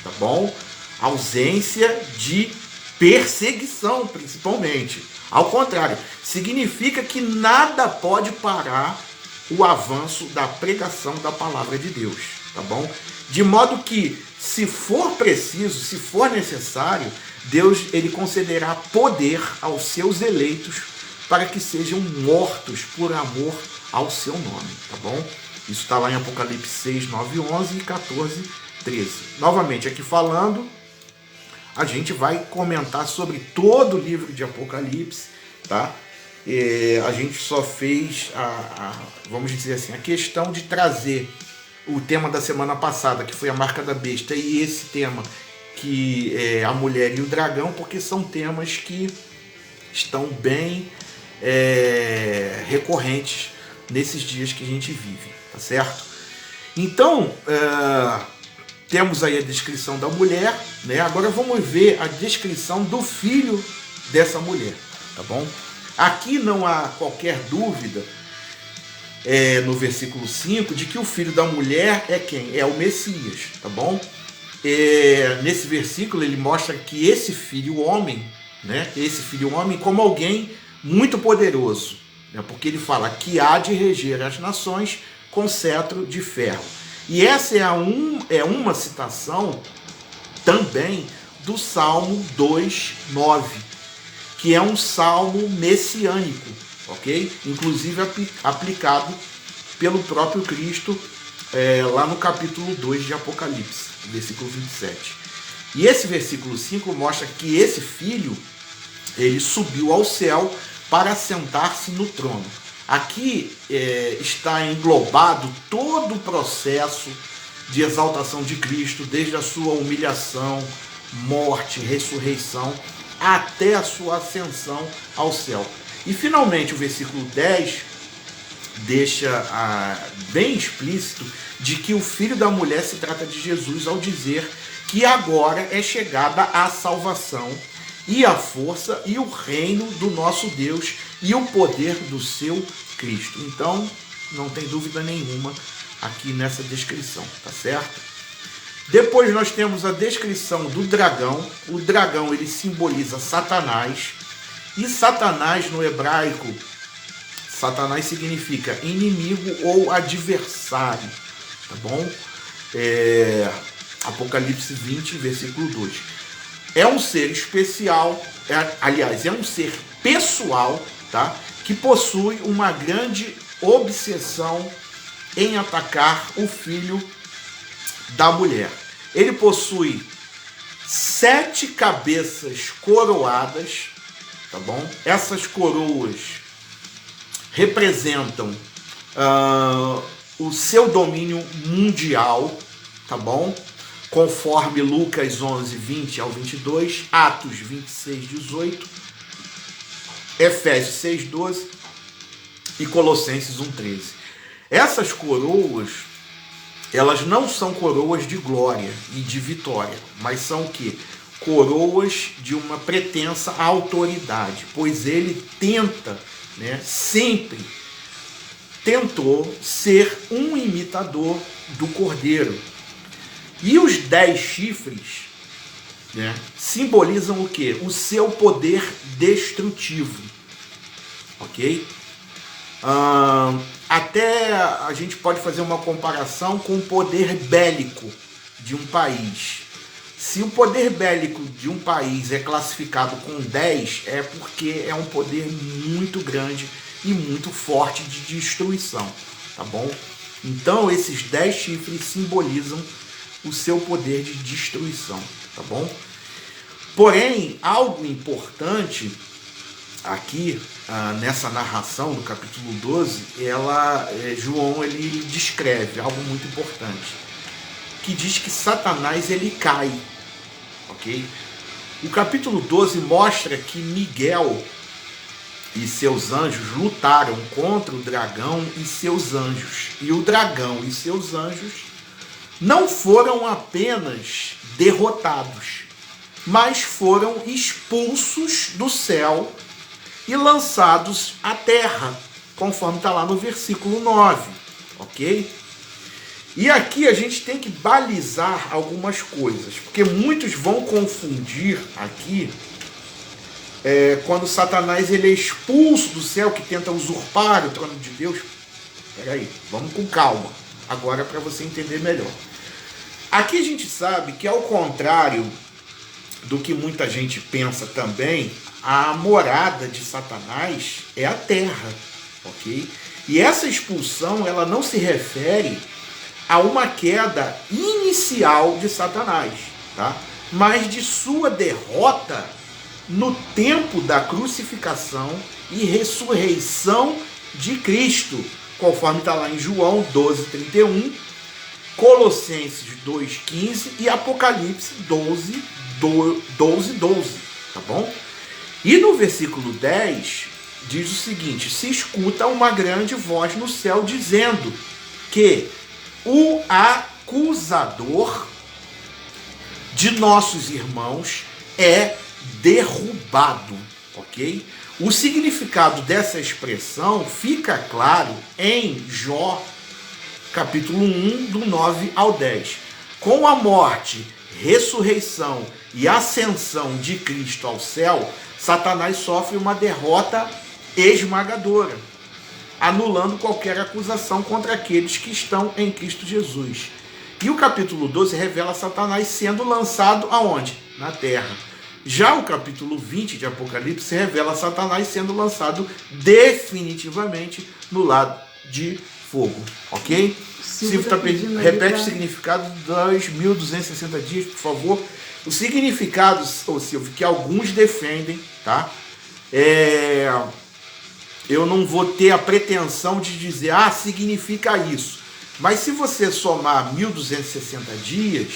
tá bom? Ausência de perseguição, principalmente. Ao contrário, significa que nada pode parar o avanço da pregação da palavra de Deus, tá bom? De modo que, se for preciso, se for necessário, Deus, ele concederá poder aos seus eleitos para que sejam mortos por amor ao seu nome, tá bom? Isso está lá em Apocalipse 6, 9, 11 e 14, 13. Novamente, aqui falando, a gente vai comentar sobre todo o livro de Apocalipse, tá? A gente só fez, vamos dizer assim, a questão de trazer o tema da semana passada, que foi a marca da besta, e esse tema, que é a mulher e o dragão, porque são temas que estão bem recorrentes nesses dias que a gente vive, tá certo? Então, temos aí a descrição da mulher, né? Agora vamos ver a descrição do filho dessa mulher, tá bom? Aqui não há qualquer dúvida no versículo 5, de que o filho da mulher é quem? É o Messias, tá bom? Nesse versículo ele mostra que esse filho homem, né? Esse filho homem como alguém muito poderoso, né? Porque ele fala que há de reger as nações com cetro de ferro. E essa é uma citação também do Salmo 2:9, que é um salmo messiânico, ok? Inclusive aplicado pelo próprio Cristo lá no capítulo 2 de Apocalipse, versículo 27. E esse versículo 5 mostra que esse filho, ele subiu ao céu para sentar-se no trono. Aqui está englobado todo o processo de exaltação de Cristo, desde a sua humilhação, morte, ressurreição, até a sua ascensão ao céu. E finalmente o versículo 10 deixa bem explícito de que o filho da mulher se trata de Jesus, ao dizer que agora é chegada a salvação e a força e o reino do nosso Deus e o poder do seu Cristo. Então, não tem dúvida nenhuma aqui nessa descrição, tá certo? Depois nós temos a descrição do dragão. O dragão, ele simboliza Satanás. E Satanás no hebraico, Satanás significa inimigo ou adversário, tá bom? Apocalipse 20, versículo 2. É um ser especial, aliás, é um ser pessoal, tá? Que possui uma grande obsessão em atacar o filho da mulher. Ele possui 7 cabeças coroadas, tá bom? Essas coroas representam o seu domínio mundial, tá bom? Conforme Lucas 11, 20 ao 22, Atos 26, 18, Efésios 6, 12 e Colossenses 1, 13. Essas coroas, elas não são coroas de glória e de vitória, mas são o quê? Coroas de uma pretensa autoridade, pois ele tenta, né, sempre tentou ser um imitador do Cordeiro. E os 10 chifres, né, simbolizam o quê? O seu poder destrutivo, ok? Até a gente pode fazer uma comparação com o poder bélico de um país. Se o poder bélico de um país é classificado com 10, é porque é um poder muito grande e muito forte de destruição, tá bom? Então esses 10 chifres simbolizam o seu poder de destruição, tá bom? Porém, algo importante aqui nessa narração do capítulo 12, João ele descreve algo muito importante, que diz que Satanás ele cai, ok? O capítulo 12 mostra que Miguel e seus anjos lutaram contra o dragão e seus anjos, e o dragão e seus anjos não foram apenas derrotados, mas foram expulsos do céu e lançados à terra, conforme está lá no versículo 9, ok? E aqui a gente tem que balizar algumas coisas, porque muitos vão confundir aqui quando Satanás ele é expulso do céu, que tenta usurpar o trono de Deus. Peraí, vamos com calma, agora para você entender melhor. Aqui a gente sabe que, ao contrário do que muita gente pensa também, a morada de Satanás é a terra, ok? E essa expulsão, ela não se refere a uma queda inicial de Satanás, tá? Mas de sua derrota no tempo da crucificação e ressurreição de Cristo, conforme está lá em João 12, 31, Colossenses 2,15 e Apocalipse 12, 12, tá bom? E no versículo 10 diz o seguinte: se escuta uma grande voz no céu dizendo que o acusador de nossos irmãos é derrubado, ok? O significado dessa expressão fica claro em Jó, capítulo 1, do 9 ao 10. Com a morte, ressurreição e ascensão de Cristo ao céu, Satanás sofre uma derrota esmagadora, anulando qualquer acusação contra aqueles que estão em Cristo Jesus. E o capítulo 12 revela Satanás sendo lançado aonde? Na terra. Já o capítulo 20 de Apocalipse revela Satanás sendo lançado definitivamente no lado de fogo. Ok? Silvio está pedindo, repete o significado dos 1260 dias, por favor. O significado, Silvio, que alguns defendem, tá? Eu não vou ter a pretensão de dizer, significa isso. Mas se você somar 1260 dias,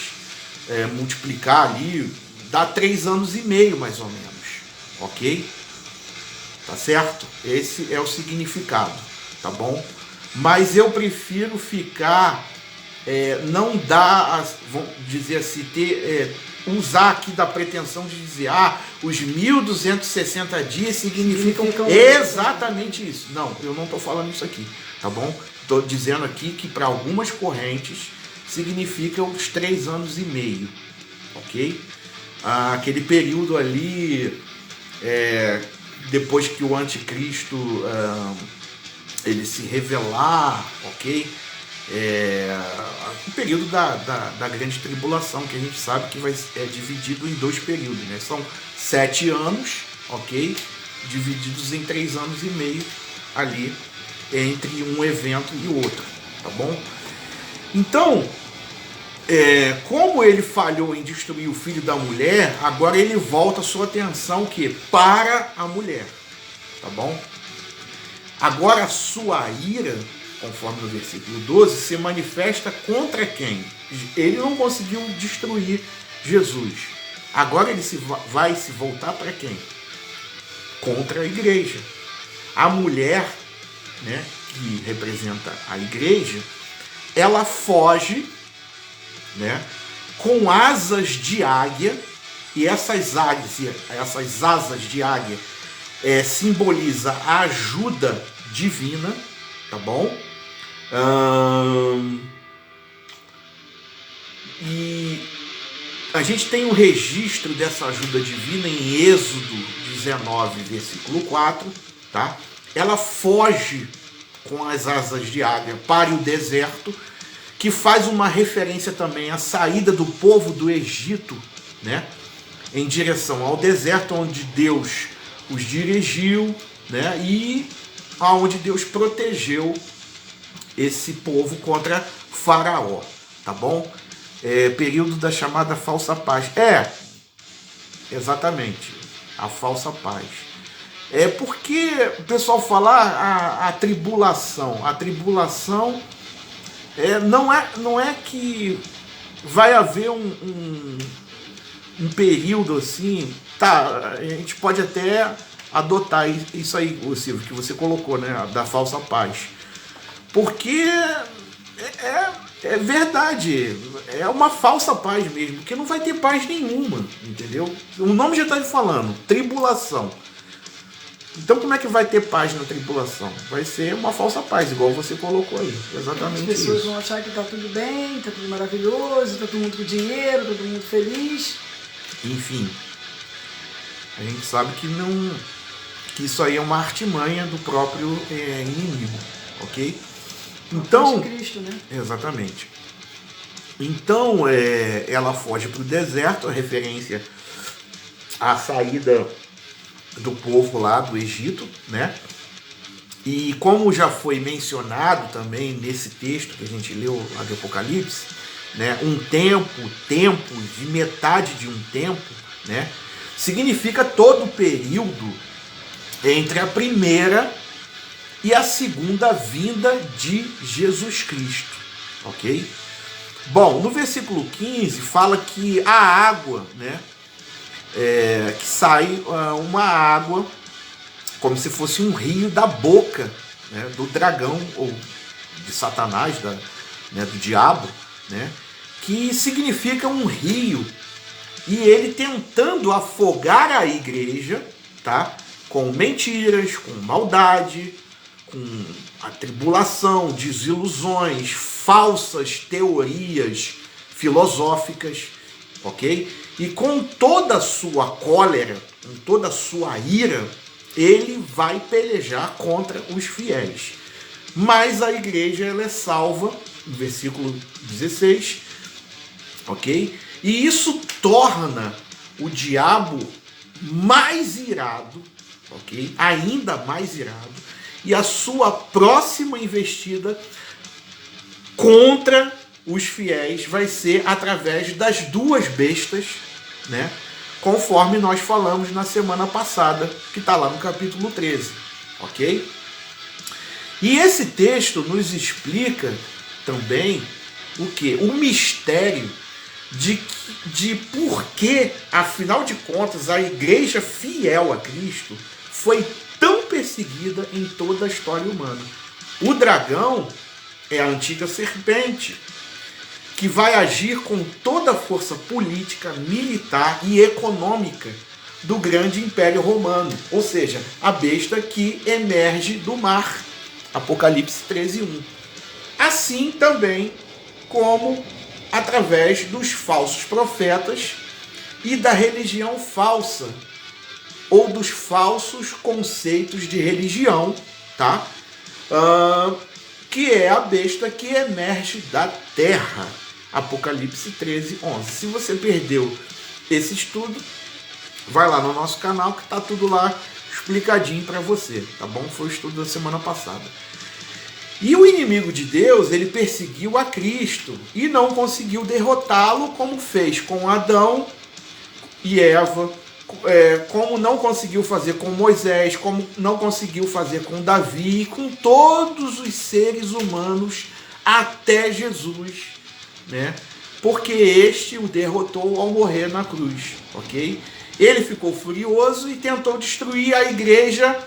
multiplicar ali, dá 3 anos e meio, mais ou menos. Ok? Tá certo? Esse é o significado, tá bom? Mas eu prefiro ficar, não dá, vamos dizer assim, usar aqui da pretensão de dizer, os 1260 dias significam exatamente isso. Não, eu não estou falando isso aqui, tá bom? Estou dizendo aqui que para algumas correntes significa os 3 anos e meio, ok? Aquele período ali, depois que o anticristo ele se revelar, ok? O período da grande tribulação, que a gente sabe que é dividido em 2 períodos, né? São 7 anos, ok? Divididos em 3 anos e meio ali, entre um evento e o outro, tá bom? Então, como ele falhou em destruir o filho da mulher, agora ele volta a sua atenção para a mulher, tá bom? Agora a sua ira, conforme no versículo 12, se manifesta contra quem? Ele não conseguiu destruir Jesus. Agora ele vai se voltar para quem? Contra a igreja. A mulher, né, que representa a igreja, ela foge, né, com asas de águia, e essas asas de águia simboliza a ajuda divina, tá bom? E a gente tem um registro dessa ajuda divina em Êxodo 19, versículo 4, tá? Ela foge com as asas de águia para o deserto, que faz uma referência também à saída do povo do Egito, né, em direção ao deserto, onde Deus os dirigiu, né, e aonde Deus protegeu esse povo contra Faraó, tá bom? Período da chamada falsa paz. Exatamente, a falsa paz. Porque o pessoal fala a tribulação. A tribulação não é que vai haver um período assim, tá? A gente pode até adotar isso aí, Silvio, que você colocou, né? Da falsa paz. Porque é verdade, é uma falsa paz mesmo, porque não vai ter paz nenhuma, entendeu? O nome já está falando, tribulação. Então como é que vai ter paz na tribulação? Vai ser uma falsa paz, igual você colocou aí. Exatamente isso. As pessoas vão achar que está tudo bem, está tudo maravilhoso, está todo mundo com dinheiro, todo mundo feliz. Enfim, a gente sabe que isso aí é uma artimanha do próprio inimigo, ok? Então, Cristo, né? Exatamente. Então, ela foge para o deserto, a referência à saída do povo lá do Egito, né? E como já foi mencionado também nesse texto que a gente leu lá do Apocalipse, né? Um tempo de metade de um tempo, né? Significa todo o período entre a primeira e a segunda vinda de Jesus Cristo, ok? Bom, no versículo 15 fala que a água, né? Que sai uma água como se fosse um rio da boca, né, do dragão ou de Satanás, do diabo, né, que significa um rio, e ele tentando afogar a igreja, tá? com mentiras, com maldade, com atribulação, desilusões, falsas teorias filosóficas, ok? E com toda a sua cólera, com toda a sua ira, ele vai pelejar contra os fiéis. Mas a igreja ela é salva, no versículo 16, ok? E isso torna o diabo mais irado, ok? Ainda mais irado. E a sua próxima investida contra os fiéis vai ser através das duas bestas, né? Conforme nós falamos na semana passada, que está lá no capítulo 13, ok? E esse texto nos explica também o quê? O mistério de por que, afinal de contas, a igreja fiel a Cristo foi tão perseguida em toda a história humana. O dragão é a antiga serpente, que vai agir com toda a força política, militar e econômica do grande Império Romano, ou seja, a besta que emerge do mar, Apocalipse 13:1. Assim também como através dos falsos profetas e da religião falsa, ou dos falsos conceitos de religião, tá? Que é a besta que emerge da terra, Apocalipse 13:11. Se você perdeu esse estudo, vai lá no nosso canal que tá tudo lá explicadinho para você, tá bom? Foi o estudo da semana passada. E o inimigo de Deus, ele perseguiu a Cristo e não conseguiu derrotá-lo como fez com Adão e Eva, como não conseguiu fazer com Moisés, como não conseguiu fazer com Davi e com todos os seres humanos até Jesus, né? Porque este o derrotou ao morrer na cruz, ok? Ele ficou furioso e tentou destruir a igreja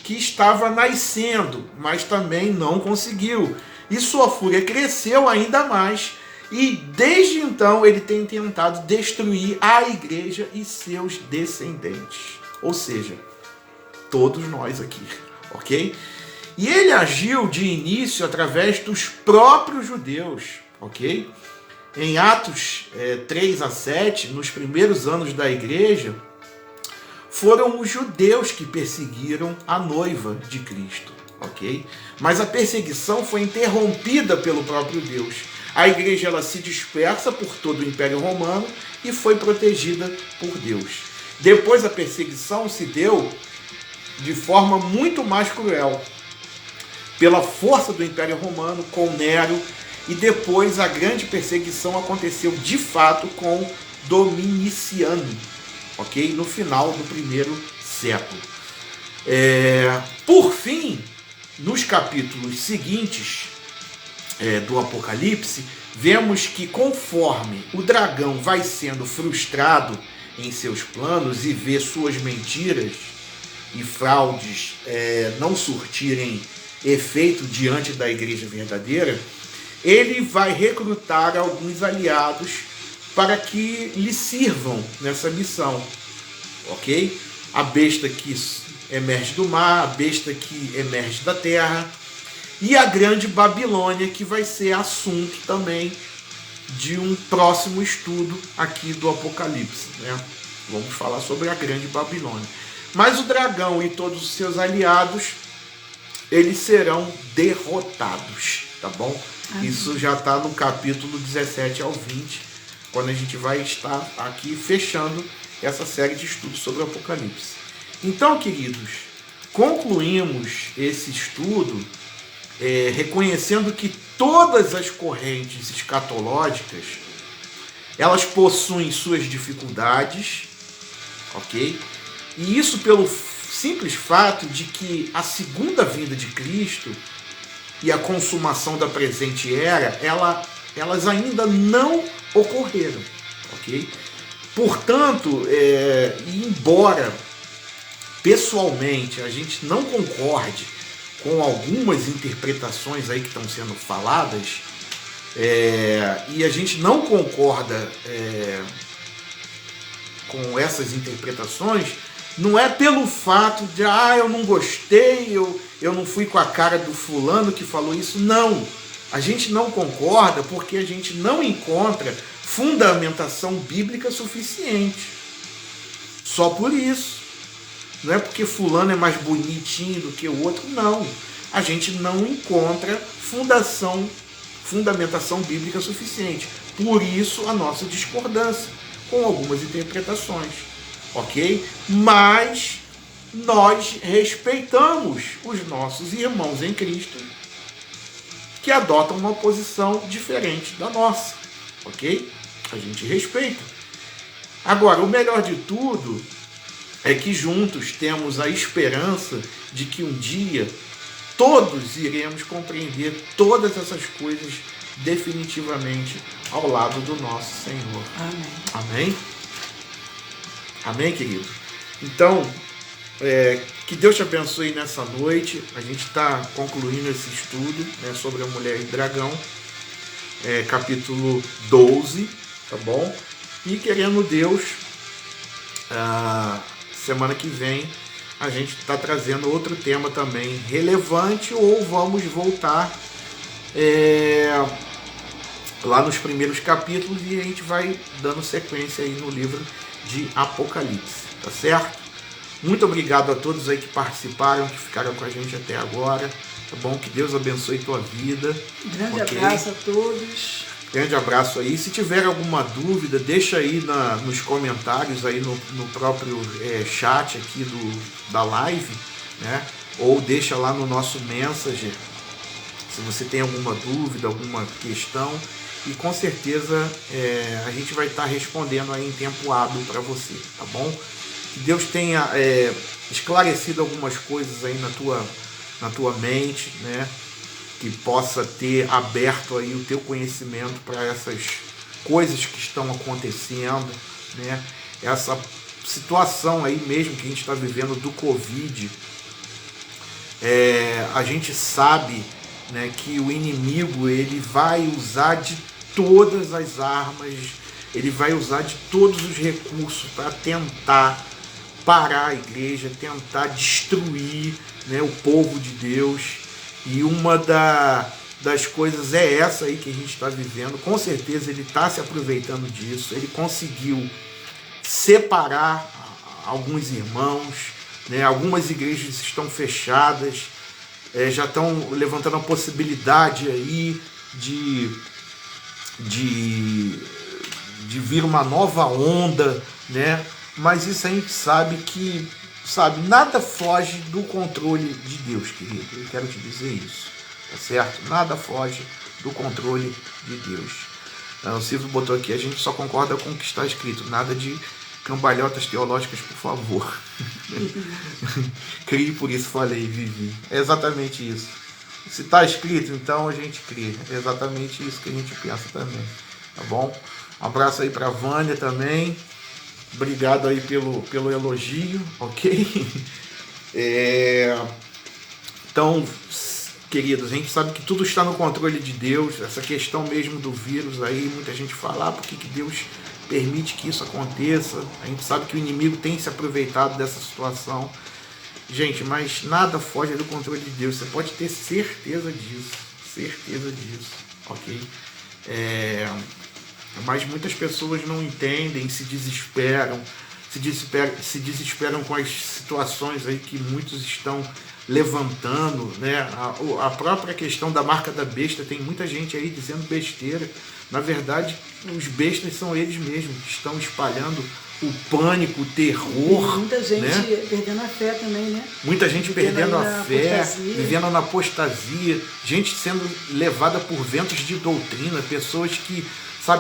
que estava nascendo, mas também não conseguiu. E sua fúria cresceu ainda mais, e desde então ele tem tentado destruir a igreja e seus descendentes. Ou seja, todos nós aqui, ok? E ele agiu de início através dos próprios judeus, ok? Em Atos 3-7, nos primeiros anos da igreja, foram os judeus que perseguiram a noiva de Cristo, ok? Mas a perseguição foi interrompida pelo próprio Deus. A igreja ela se dispersa por todo o Império Romano e foi protegida por Deus. Depois a perseguição se deu de forma muito mais cruel, pela força do Império Romano com Nero, e depois a grande perseguição aconteceu de fato com Dominiciano, ok? No final do primeiro século. Por fim, nos capítulos seguintes do Apocalipse, vemos que conforme o dragão vai sendo frustrado em seus planos e vê suas mentiras e fraudes não surtirem efeito diante da igreja verdadeira, ele vai recrutar alguns aliados para que lhe sirvam nessa missão, ok? A besta que emerge do mar, a besta que emerge da terra, e a grande Babilônia, que vai ser assunto também de um próximo estudo aqui do Apocalipse, né? Vamos falar sobre a grande Babilônia. Mas o dragão e todos os seus aliados, eles serão derrotados, tá bom? Isso já está no capítulo 17 ao 20, quando a gente vai estar aqui fechando essa série de estudos sobre o Apocalipse. Então, queridos, concluímos esse estudo reconhecendo que todas as correntes escatológicas, elas possuem suas dificuldades, ok? E isso pelo simples fato de que a segunda vinda de Cristo e a consumação da presente era, elas ainda não ocorreram, ok? Portanto, embora pessoalmente a gente não concorde com algumas interpretações aí que estão sendo faladas, e a gente não concorda com essas interpretações, Não é pelo fato de, eu não gostei, eu não fui com a cara do fulano que falou isso. Não. A gente não concorda porque a gente não encontra fundamentação bíblica suficiente. Só por isso. Não é porque fulano é mais bonitinho do que o outro, não. A gente não encontra fundamentação bíblica suficiente. Por isso a nossa discordância com algumas interpretações. Ok? Mas nós respeitamos os nossos irmãos em Cristo que adotam uma posição diferente da nossa. Ok? A gente respeita. Agora, o melhor de tudo é que juntos temos a esperança de que um dia todos iremos compreender todas essas coisas definitivamente ao lado do nosso Senhor. Amém. Amém? Amém, querido? Então, que Deus te abençoe nessa noite. A gente está concluindo esse estudo, né, sobre a mulher e dragão, capítulo 12, tá bom? E querendo Deus, semana que vem a gente está trazendo outro tema também relevante, ou vamos voltar lá nos primeiros capítulos e a gente vai dando sequência aí no livro de Apocalipse, tá certo? Muito obrigado a todos aí que participaram, que ficaram com a gente até agora, tá bom? Que Deus abençoe tua vida. Grande abraço a todos. Grande abraço aí. Se tiver alguma dúvida, deixa aí nos comentários, aí no próprio chat aqui da live, né? Ou deixa lá no nosso Messenger, se você tem alguma dúvida, alguma questão. E com certeza a gente vai estar respondendo aí em tempo hábil para você, tá bom? Que Deus tenha esclarecido algumas coisas aí na tua mente, né? Que possa ter aberto aí o teu conhecimento para essas coisas que estão acontecendo, né? Essa situação aí mesmo que a gente está vivendo do Covid, a gente sabe, né, que o inimigo ele vai usar de todas as armas, ele vai usar de todos os recursos para tentar parar a igreja, tentar destruir, né, o povo de Deus. E uma das coisas é essa aí que a gente está vivendo. Com certeza ele está se aproveitando disso. Ele conseguiu separar alguns irmãos, né? Algumas igrejas estão fechadas, já estão levantando a possibilidade aí de vir uma nova onda, né? Mas isso a gente sabe que nada foge do controle de Deus, querido. Eu quero te dizer isso, tá certo? Nada foge do controle de Deus. O Silvio botou aqui, a gente só concorda com o que está escrito, nada de cambalhotas teológicas, por favor. Crie, por isso falei, Vivi. É exatamente isso. Se está escrito, então a gente crê. É exatamente isso que a gente pensa também, tá bom? Um abraço aí para a Vânia também. Obrigado aí pelo elogio, ok? Então, queridos, a gente sabe que tudo está no controle de Deus. Essa questão mesmo do vírus aí, muita gente fala, por que Deus permite que isso aconteça? A gente sabe que o inimigo tem se aproveitado dessa situação. Gente, mas nada foge do controle de Deus. Você pode ter certeza disso, ok? Mas muitas pessoas não entendem, se desesperam com as situações aí que muitos estão levantando, né? A própria questão da marca da besta, tem muita gente aí dizendo besteira. Na verdade, os bestas são eles mesmos que estão espalhando o pânico, o terror. Muita gente, né? Perdendo a fé também, né? Muita gente perdendo a fé, vivendo na apostasia, gente sendo levada por ventos de doutrina, pessoas que,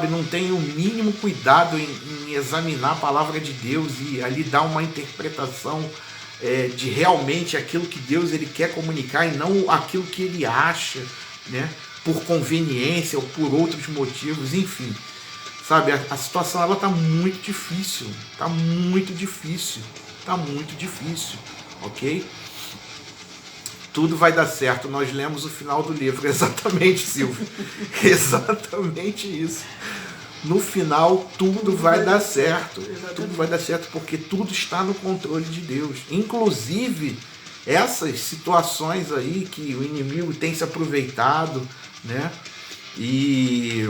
não tem o mínimo cuidado em examinar a palavra de Deus e ali dar uma interpretação de realmente aquilo que Deus ele quer comunicar e não aquilo que ele acha, né? Por conveniência ou por outros motivos, enfim. A situação ela está muito difícil, ok? Tudo vai dar certo. Nós lemos o final do livro, exatamente, Silvio. Exatamente isso. no final tudo vai dar certo. Exatamente. Tudo vai dar certo porque tudo está no controle de Deus. Inclusive essas situações aí que o inimigo tem se aproveitado, né? E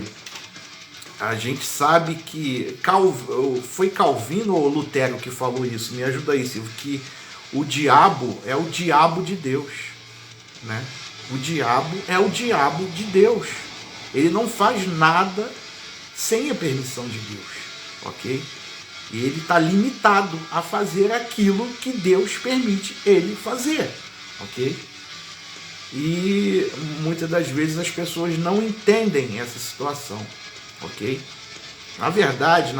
a gente sabe que foi Calvino ou Lutero que falou isso, me ajuda aí, Silvio, que o diabo é o diabo de Deus, né? O diabo é o diabo de Deus. Ele não faz nada sem a permissão de Deus, ok? E ele está limitado a fazer aquilo que Deus permite ele fazer, ok? E muitas das vezes as pessoas não entendem essa situação, ok? Na verdade,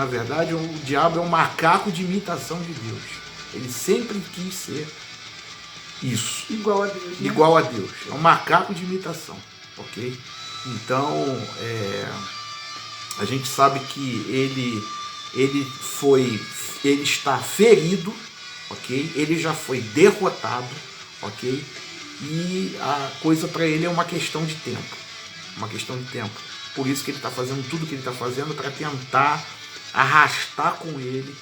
o diabo é um macaco de imitação de Deus. Ele sempre quis ser isso. Igual a Deus, né? Igual a Deus. É um macaco de imitação, ok? Então, a gente sabe que ele está ferido, ok? Ele já foi derrotado, ok? E a coisa para ele é uma questão de tempo. Uma questão de tempo. Por isso que ele está fazendo tudo que ele está fazendo para tentar arrastar com ele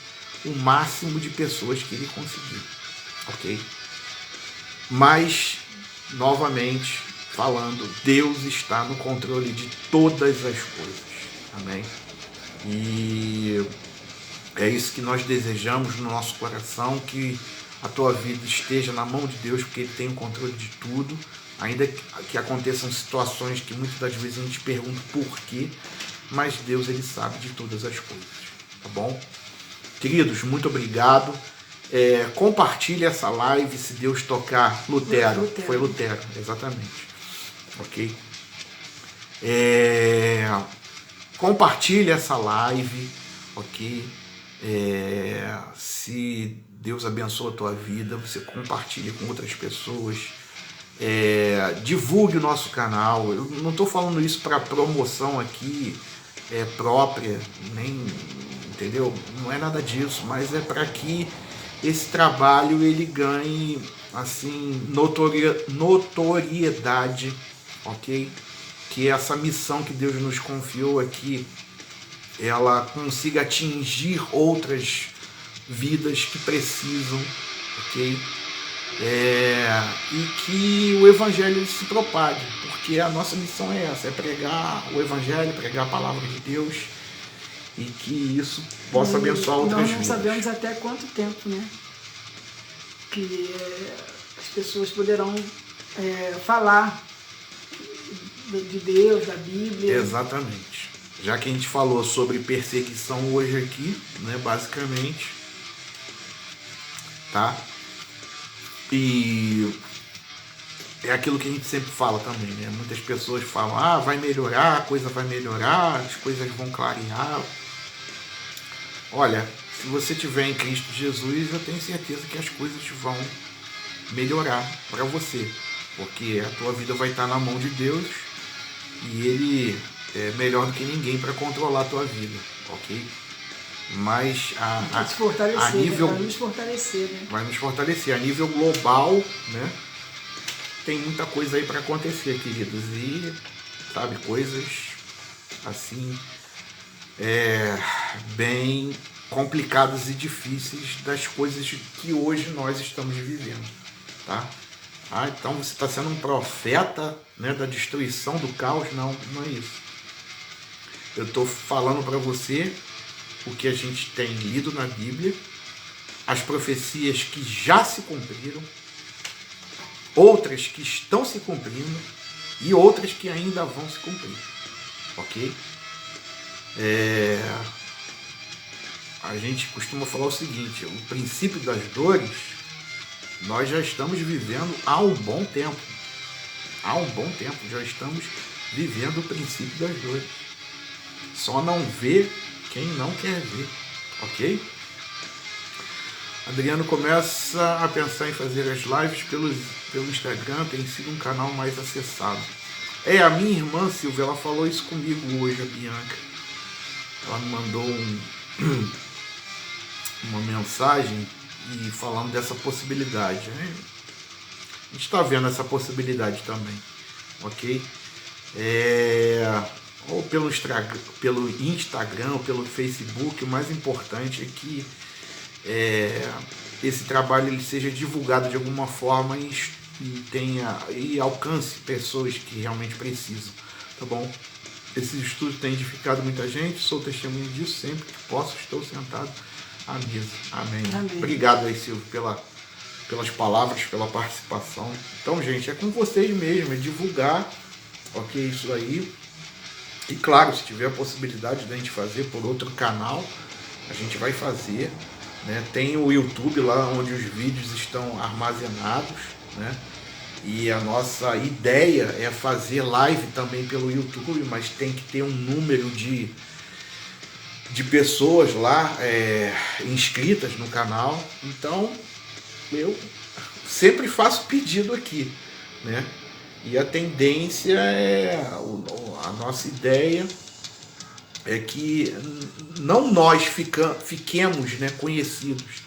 o máximo de pessoas que ele conseguir. Ok? Mas, novamente, falando, Deus está no controle de todas as coisas. Amém? E é isso que nós desejamos no nosso coração, que a tua vida esteja na mão de Deus, porque Ele tem o controle de tudo, ainda que aconteçam situações que muitas das vezes a gente pergunta por quê, mas Deus, Ele sabe de todas as coisas, tá bom? Queridos, muito obrigado. Compartilhe essa live, se Deus tocar. Lutero. Foi Lutero, exatamente. Ok? Compartilhe essa live, ok? Se Deus abençoa a tua vida, você compartilha com outras pessoas, divulgue o nosso canal. Eu não estou falando isso para promoção aqui própria, nem, entendeu? Não é nada disso, mas é para que esse trabalho ele ganhe assim notoriedade, ok? Que essa missão que Deus nos confiou aqui, ela consiga atingir outras vidas que precisam, ok? E que o Evangelho se propague, porque a nossa missão é essa, é pregar o Evangelho, pregar a palavra de Deus, e que isso possa abençoar outras vidas. Nós não sabemos até quanto tempo, né? Que as pessoas poderão falar de Deus, da Bíblia. Exatamente. Já que a gente falou sobre perseguição hoje aqui, né, basicamente, tá? E é aquilo que a gente sempre fala também, né? Muitas pessoas falam, vai melhorar, a coisa vai melhorar, as coisas vão clarear. Olha, se você estiver em Cristo Jesus, eu tenho certeza que as coisas vão melhorar para você, porque a tua vida vai estar na mão de Deus e Ele é melhor do que ninguém para controlar a tua vida, ok? Mas vai te fortalecer, a nível, vai nos fortalecer, né? Vai nos fortalecer. A nível global, né? Tem muita coisa aí para acontecer, queridos. E, sabe, coisas assim, bem complicadas e difíceis das coisas que hoje nós estamos vivendo, tá? Então você está sendo um profeta, né, da destruição, do caos? Não, não é isso. Eu estou falando para você o que a gente tem lido na Bíblia, as profecias que já se cumpriram, outras que estão se cumprindo e outras que ainda vão se cumprir, ok? A gente costuma falar o seguinte, o princípio das dores, nós já estamos vivendo há um bom tempo. Há um bom tempo já estamos vivendo o princípio das dores. Só não vê quem não quer ver, ok? Adriano começa a pensar em fazer as lives pelo Instagram, tem sido um canal mais acessado. A minha irmã Silvia, ela falou isso comigo hoje, a Bianca. Ela me mandou uma mensagem e falando dessa possibilidade, né? A gente está vendo essa possibilidade também, ok? ou pelo Instagram, ou pelo Facebook, o mais importante é que esse trabalho ele seja divulgado de alguma forma e alcance pessoas que realmente precisam, tá bom? Esses estudos têm edificado muita gente, sou testemunha disso, sempre que posso estou sentado à mesa. Amém. Amém. Obrigado aí, Silvio, pelas palavras, pela participação. Então, gente, é com vocês mesmo, é divulgar, ok, isso aí. E claro, se tiver a possibilidade de a gente fazer por outro canal, a gente vai fazer, né? Tem o YouTube lá onde os vídeos estão armazenados, né? E a nossa ideia é fazer live também pelo YouTube, mas tem que ter um número de pessoas lá inscritas no canal. Então eu sempre faço pedido aqui, né? E a tendência a nossa ideia é que não nós fiquemos, né, conhecidos,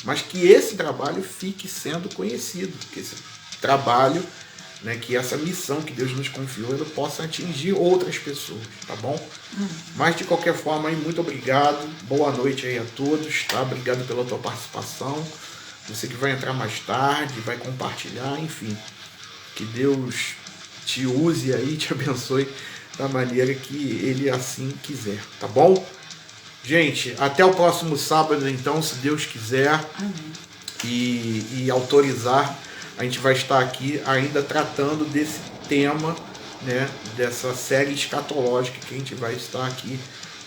mas que esse trabalho fique sendo conhecido, que esse trabalho, né, que essa missão que Deus nos confiou, ela possa atingir outras pessoas, tá bom? Mas de qualquer forma, aí, muito obrigado, boa noite aí a todos, tá? Obrigado pela tua participação, você que vai entrar mais tarde, vai compartilhar, enfim, que Deus te use aí, te abençoe da maneira que Ele assim quiser, tá bom? Gente, até o próximo sábado, então, se Deus quiser. Amém. E autorizar, a gente vai estar aqui ainda tratando desse tema, né, dessa série escatológica que a gente vai estar aqui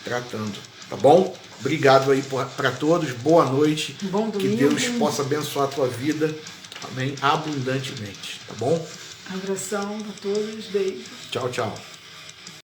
tratando, tá bom? Obrigado aí para todos, boa noite, Bom que domingo. Deus possa abençoar a tua vida, amém, abundantemente, tá bom? Abração para todos, beijo. Tchau, tchau.